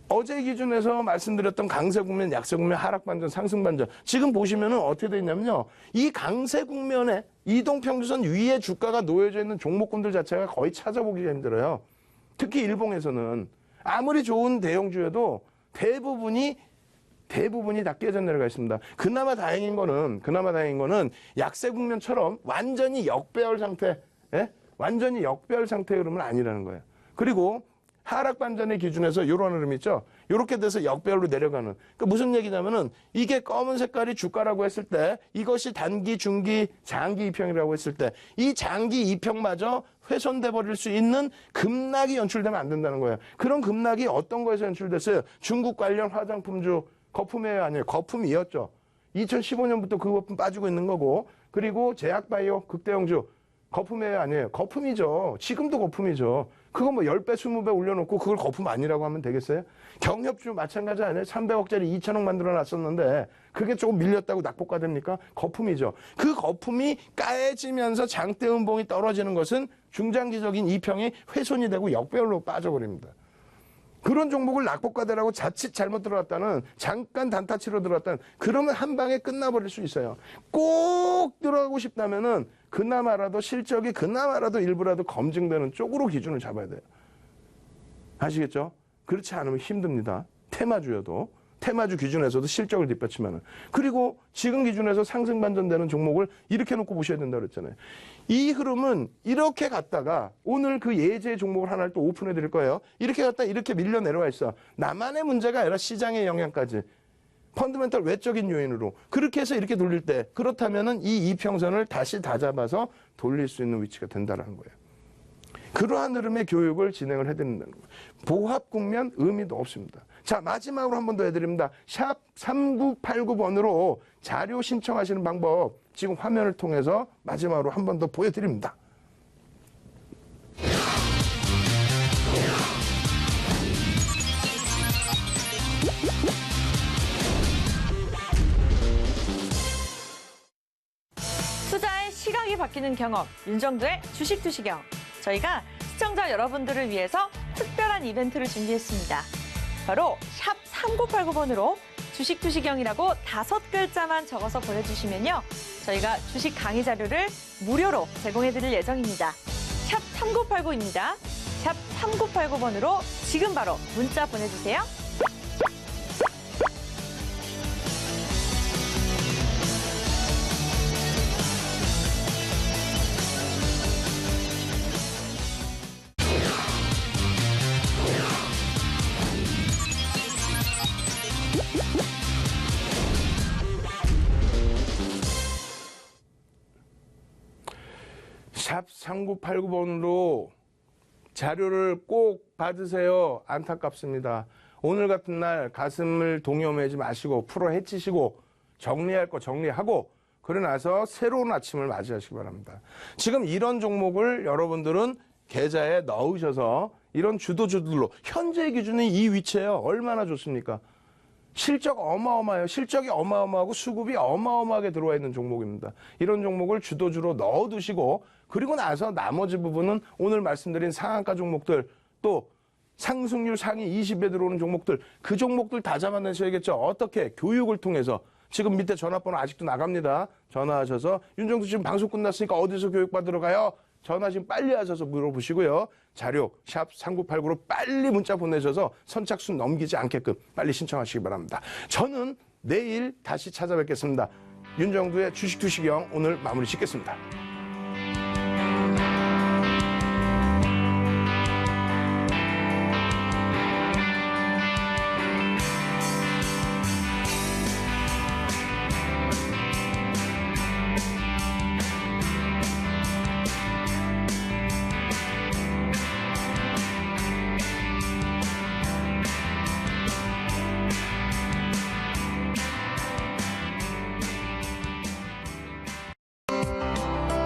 어제 기준에서 말씀드렸던 강세 국면, 약세 국면, 하락 반전, 상승 반전 지금 보시면은 어떻게 돼 있냐면요. 이 강세 국면에 이동평균선 위에 주가가 놓여져 있는 종목군들 자체가 거의 찾아보기가 힘들어요. 특히 일봉에서는 아무리 좋은 대형주여도 대부분이 다 깨져 내려가 있습니다. 그나마 다행인 거는 약세 국면처럼 완전히 역배열 상태, 예? 완전히 역배열 상태의 흐름은 아니라는 거예요. 그리고 하락 반전의 기준에서 이런 흐름 있죠. 이렇게 돼서 역배열로 내려가는. 그러니까 무슨 얘기냐면은 이게 검은 색깔이 주가라고 했을 때 이것이 단기, 중기, 장기 이평이라고 했을 때 이 장기 이평마저 훼손돼 버릴 수 있는 급락이 연출되면 안 된다는 거예요. 그런 급락이 어떤 거에서 연출됐어요? 중국 관련 화장품주 거품이에요, 아니에요? 거품이었죠. 2015년부터 그 거품 빠지고 있는 거고 그리고 제약바이오 극대형주 거품이에요, 아니에요? 거품이죠. 지금도 거품이죠. 그거 뭐 10배, 20배 올려놓고 그걸 거품 아니라고 하면 되겠어요? 경협주 마찬가지 아니에요? 300억짜리 2천억 만들어놨었는데 그게 조금 밀렸다고 낙폭가 됩니까? 거품이죠. 그 거품이 까해지면서 장대 음봉이 떨어지는 것은 중장기적인 이평이 훼손이 되고 역배열로 빠져버립니다. 그런 종목을 낙폭과대라고 자칫 잘못 들어갔다는 잠깐 단타치로 들어갔다는 그러면 한 방에 끝나버릴 수 있어요. 꼭 들어가고 싶다면은 그나마라도 실적이 그나마라도 일부라도 검증되는 쪽으로 기준을 잡아야 돼요. 아시겠죠? 그렇지 않으면 힘듭니다. 테마주여도. 테마주 기준에서도 실적을 뒷받침하는. 그리고 지금 기준에서 상승 반전되는 종목을 이렇게 놓고 보셔야 된다고 그랬잖아요. 이 흐름은 이렇게 갔다가 오늘 그 예제 종목을 하나를 또 오픈해 드릴 거예요. 이렇게 갔다 이렇게 밀려 내려와 있어. 나만의 문제가 아니라 시장의 영향까지. 펀드멘털 외적인 요인으로. 그렇게 해서 이렇게 돌릴 때 그렇다면은 이 이평선을 다시 다잡아서 돌릴 수 있는 위치가 된다는 거예요. 그러한 흐름의 교육을 진행을 해드린다는 거예요. 보합 국면 의미도 없습니다. 자, 마지막으로 한 번 더 해드립니다. 샵 3989번으로 자료 신청하시는 방법 지금 화면을 통해서 마지막으로 한 번 더 보여드립니다. 투자의 시각이 바뀌는 경험, 윤정두의 주식투시경. 저희가 시청자 여러분들을 위해서 특별한 이벤트를 준비했습니다. 바로 샵 3989번으로 주식투시경이라고 5글자만 적어서 보내주시면요. 저희가 주식 강의 자료를 무료로 제공해드릴 예정입니다. 샵 3989입니다. 샵 3989번으로 지금 바로 문자 보내주세요. 샵 3989번으로 자료를 꼭 받으세요. 안타깝습니다. 오늘 같은 날 가슴을 동요매지 마시고 풀어 헤치시고 정리할 거 정리하고 그러고 나서 새로운 아침을 맞이하시기 바랍니다. 지금 이런 종목을 여러분들은 계좌에 넣으셔서 이런 주도주들로 현재 기준은 이 위치에요. 얼마나 좋습니까? 실적 어마어마해요. 실적이 어마어마하고 수급이 어마어마하게 들어와 있는 종목입니다. 이런 종목을 주도주로 넣어두시고 그리고 나서 나머지 부분은 오늘 말씀드린 상한가 종목들 또 상승률 상위 20에 들어오는 종목들 그 종목들 다 잡아내셔야겠죠. 어떻게? 교육을 통해서 지금 밑에 전화번호 아직도 나갑니다. 전화하셔서 윤정수 지금 방송 끝났으니까 어디서 교육받으러 가요? 전화 지금 빨리 하셔서 물어보시고요. 자료 샵 3989로 빨리 문자 보내셔서 선착순 넘기지 않게끔 빨리 신청하시기 바랍니다. 저는 내일 다시 찾아뵙겠습니다. 윤정수의 주식투시경 오늘 마무리 짓겠습니다.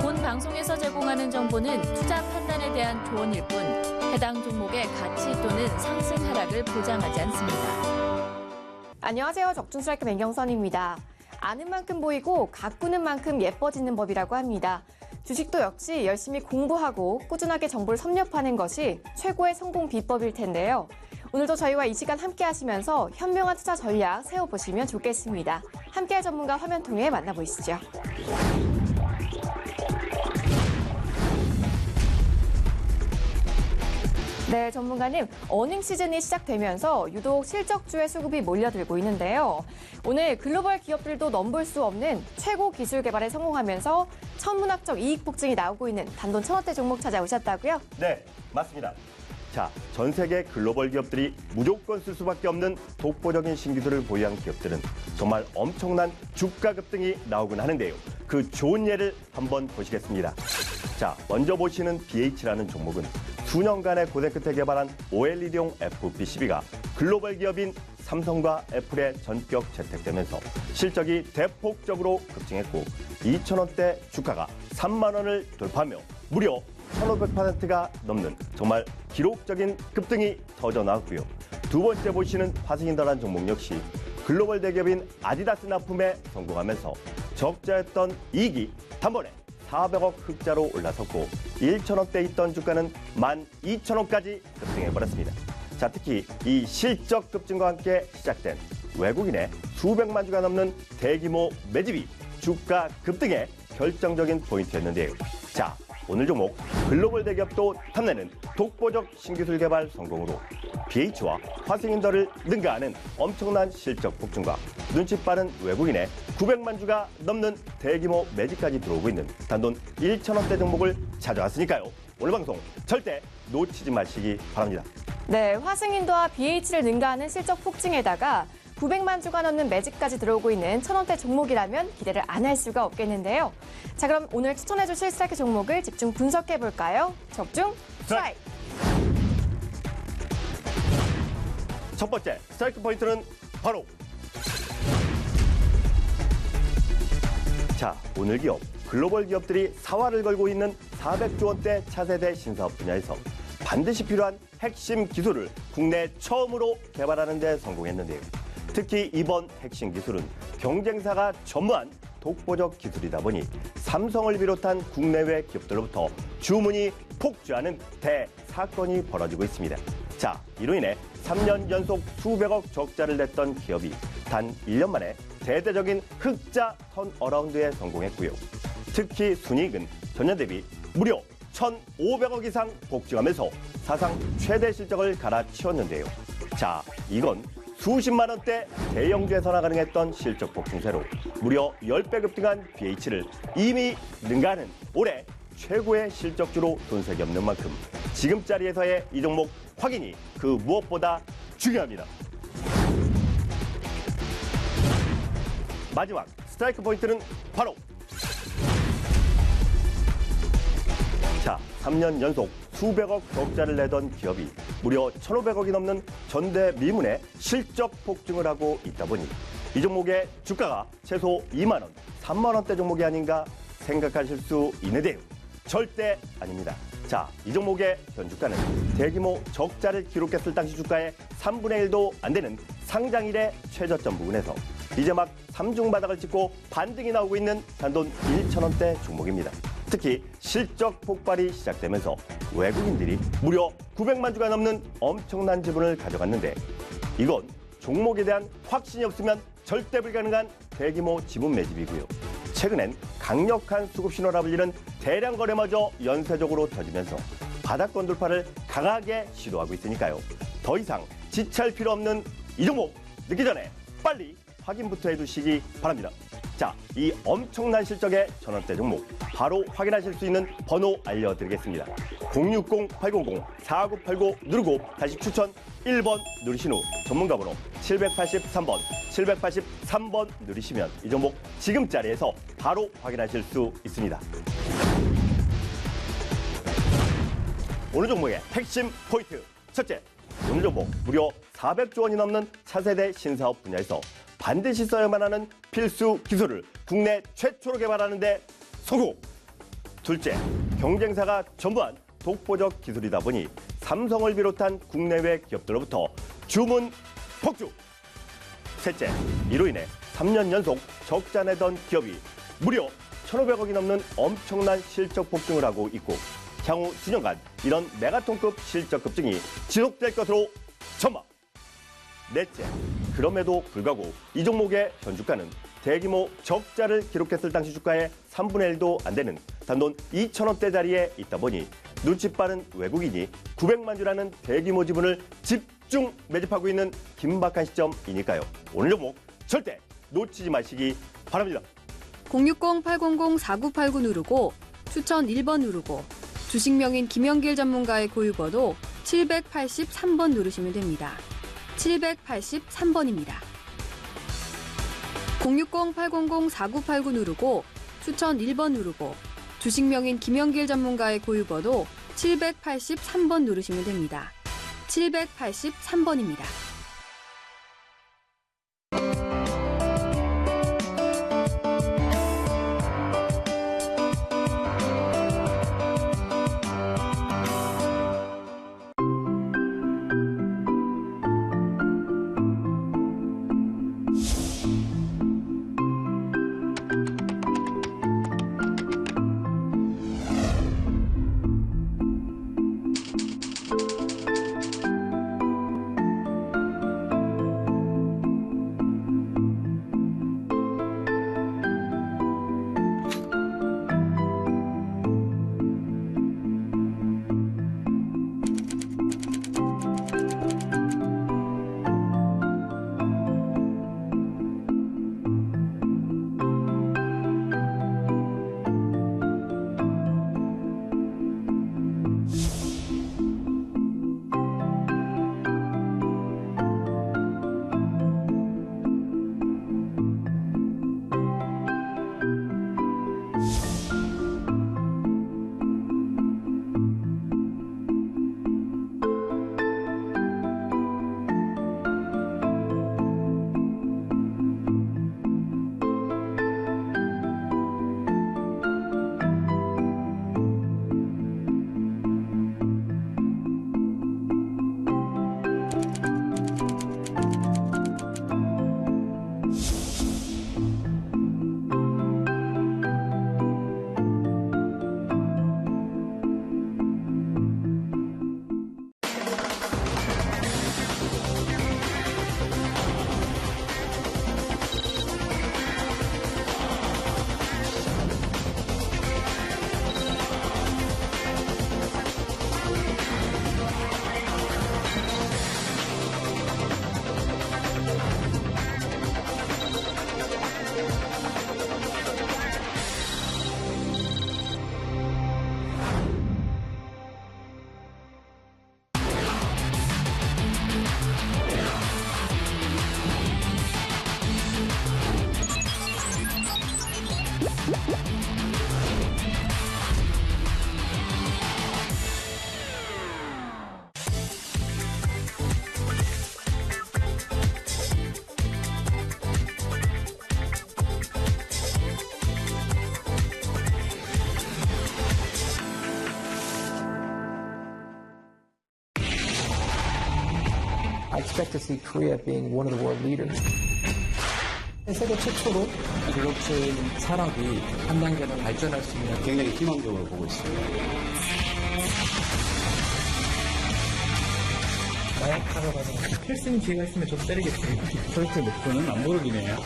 본 방송에서 제공하는 정보는 투자 판단에 대한 조언일 뿐 해당 종목의 가치 또는 상승 하락을 보장하지 않습니다. 안녕하세요. 적중스트라이크 백영선입니다. 아는 만큼 보이고 가꾸는 만큼 예뻐지는 법이라고 합니다. 주식도 역시 열심히 공부하고 꾸준하게 정보를 섭렵하는 것이 최고의 성공 비법일 텐데요. 오늘도 저희와 이 시간 함께 하시면서 현명한 투자 전략 세워보시면 좋겠습니다. 함께할 전문가 화면 통해 만나보시죠. 네, 전문가님, 어닝 시즌이 시작되면서 유독 실적주의 수급이 몰려들고 있는데요. 오늘 글로벌 기업들도 넘볼 수 없는 최고 기술 개발에 성공하면서 천문학적 이익 폭증이 나오고 있는 단돈 1,000원대 종목 찾아오셨다고요? 네, 맞습니다. 자, 전 세계 글로벌 기업들이 무조건 쓸 수밖에 없는 독보적인 신기술을 보유한 기업들은 정말 엄청난 주가 급등이 나오곤 하는데요. 그 좋은 예를 한번 보시겠습니다. 자, 먼저 보시는 BH라는 종목은 수년간의 고생 끝에 개발한 OLED용 FPCB가 글로벌 기업인 삼성과 애플에 전격 채택되면서 실적이 대폭적으로 급증했고 2,000원대 주가가 3만 원을 돌파하며 무려 1,500%가 넘는 정말 기록적인 급등이 터져나왔고요. 두 번째 보시는 화승인더라는 종목 역시 글로벌 대기업인 아디다스 납품에 성공하면서 적자였던 이익이 단번에 400억 흑자로 올라섰고 1,000원대 있던 주가는 12,000원까지 급등해버렸습니다. 자, 특히 이 실적 급증과 함께 시작된 외국인의 수백만 주가 넘는 대규모 매집이 주가 급등의 결정적인 포인트였는데요. 자, 오늘 종목 글로벌 대기업도 탐내는 독보적 신기술 개발 성공으로 BH와 화승인더를 능가하는 엄청난 실적 폭증과 눈치 빠른 외국인의 900만 주가 넘는 대규모 매집까지 들어오고 있는 단돈 1,000원대 종목을 찾아왔으니까요. 오늘 방송 절대 놓치지 마시기 바랍니다. 네, 화승인더와 BH를 능가하는 실적 폭증에다가 900만 주가 넘는 매집까지 들어오고 있는 1,000원대 종목이라면 기대를 안 할 수가 없겠는데요. 자, 그럼 오늘 추천해 주실 스트라이크 종목을 집중 분석해 볼까요? 적중 스트라이크! 첫 번째 스트라이크 포인트는 바로 자, 오늘 기업 글로벌 기업들이 사활을 걸고 있는 400조 원대 차세대 신사업 분야에서 반드시 필요한 핵심 기술을 국내 처음으로 개발하는 데 성공했는데요. 특히 이번 핵심 기술은 경쟁사가 전무한 독보적 기술이다 보니 삼성을 비롯한 국내외 기업들로부터 주문이 폭주하는 대사건이 벌어지고 있습니다. 자, 이로 인해 3년 연속 수백억 적자를 냈던 기업이 단 1년 만에 대대적인 흑자 턴어라운드에 성공했고요. 특히 순이익은 전년 대비 무려 1,500억 이상 복증하면서 사상 최대 실적을 갈아치웠는데요. 자, 이건 수십만 원대 대형 재산화 가능했던 실적 폭증세로 무려 10배 급등한 BH를 이미 능가하는 올해 최고의 실적주로 손색이 없는 만큼 지금 자리에서의 이 종목 확인이 그 무엇보다 중요합니다. 마지막 스트라이크 포인트는 바로 자, 3년 연속 수백억 적자를 내던 기업이 무려 1,500억이 넘는 전대미문의 실적 폭증을 하고 있다 보니 이 종목의 주가가 최소 2만 원, 3만 원대 종목이 아닌가 생각하실 수 있는데요. 절대 아닙니다. 자, 이 종목의 현 주가는 대규모 적자를 기록했을 당시 주가의 3분의 1도 안 되는 상장 이래 최저점 부근에서 이제 막 3중 바닥을 찍고 반등이 나오고 있는 단돈 1,000원대 종목입니다. 특히 실적 폭발이 시작되면서 외국인들이 무려 900만 주가 넘는 엄청난 지분을 가져갔는데 이건 종목에 대한 확신이 없으면 절대 불가능한 대규모 지분 매집이고요. 최근엔 강력한 수급 신호라 불리는 대량 거래마저 연쇄적으로 터지면서 바닥권 돌파를 강하게 시도하고 있으니까요. 더 이상 지체할 필요 없는 이 종목 늦기 전에 빨리 확인부터 해두시기 바랍니다. 자, 이 엄청난 실적의 1,000원대 종목 바로 확인하실 수 있는 번호 알려드리겠습니다. 060-800-4989 누르고 다시 추천 1번 누르신 후 전문가 번호 783번 누르시면 이 종목 지금 자리에서 바로 확인하실 수 있습니다. 오늘 종목의 핵심 포인트. 첫째, 오늘 종목 무려 400조 원이 넘는 차세대 신사업 분야에서 반드시 써야만 하는 필수 기술을 국내 최초로 개발하는 데 성공. 둘째, 경쟁사가 전부한 독보적 기술이다 보니 삼성을 비롯한 국내외 기업들로부터 주문 폭주. 셋째, 이로 인해 3년 연속 적자 내던 기업이 무려 1,500억이 넘는 엄청난 실적 폭증을 하고 있고 향후 수년간 이런 메가톤급 실적 급증이 지속될 것으로 전망. 넷째, 그럼에도 불구하고 이 종목의 현 주가는 대규모 적자를 기록했을 당시 주가의 3분의 1도 안 되는 단돈 2,000원대 자리에 있다 보니 눈치 빠른 외국인이 900만 주라는 대규모 지분을 집중 매집하고 있는 긴박한 시점이니까요. 오늘 종목 절대 놓치지 마시기 바랍니다. 060-800-4989 누르고 추천 1번 누르고 주식명인 김영길 전문가의 고유번호 783번 누르시면 됩니다. 783번입니다. 060-800-4989 누르고 추천 1번 누르고 주식명인 김영길 전문가의 고유번호 783번 누르시면 됩니다. 783번입니다. I expect to see Korea being one of the world leaders. 세계 최초로 블록체인 산업이 한 단계로 발전할 수 있는 굉장히 희망적으로 보고 있습니다. 마약하러 가서 필승 기회가 있으면 좀 때리겠습니다. 저렇게 목표는 람보르기니예요.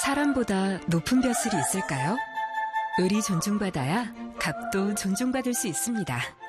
사람보다 높은 벼슬이 있을까요? 을이 존중받아야 갑도 존중받을 수 있습니다.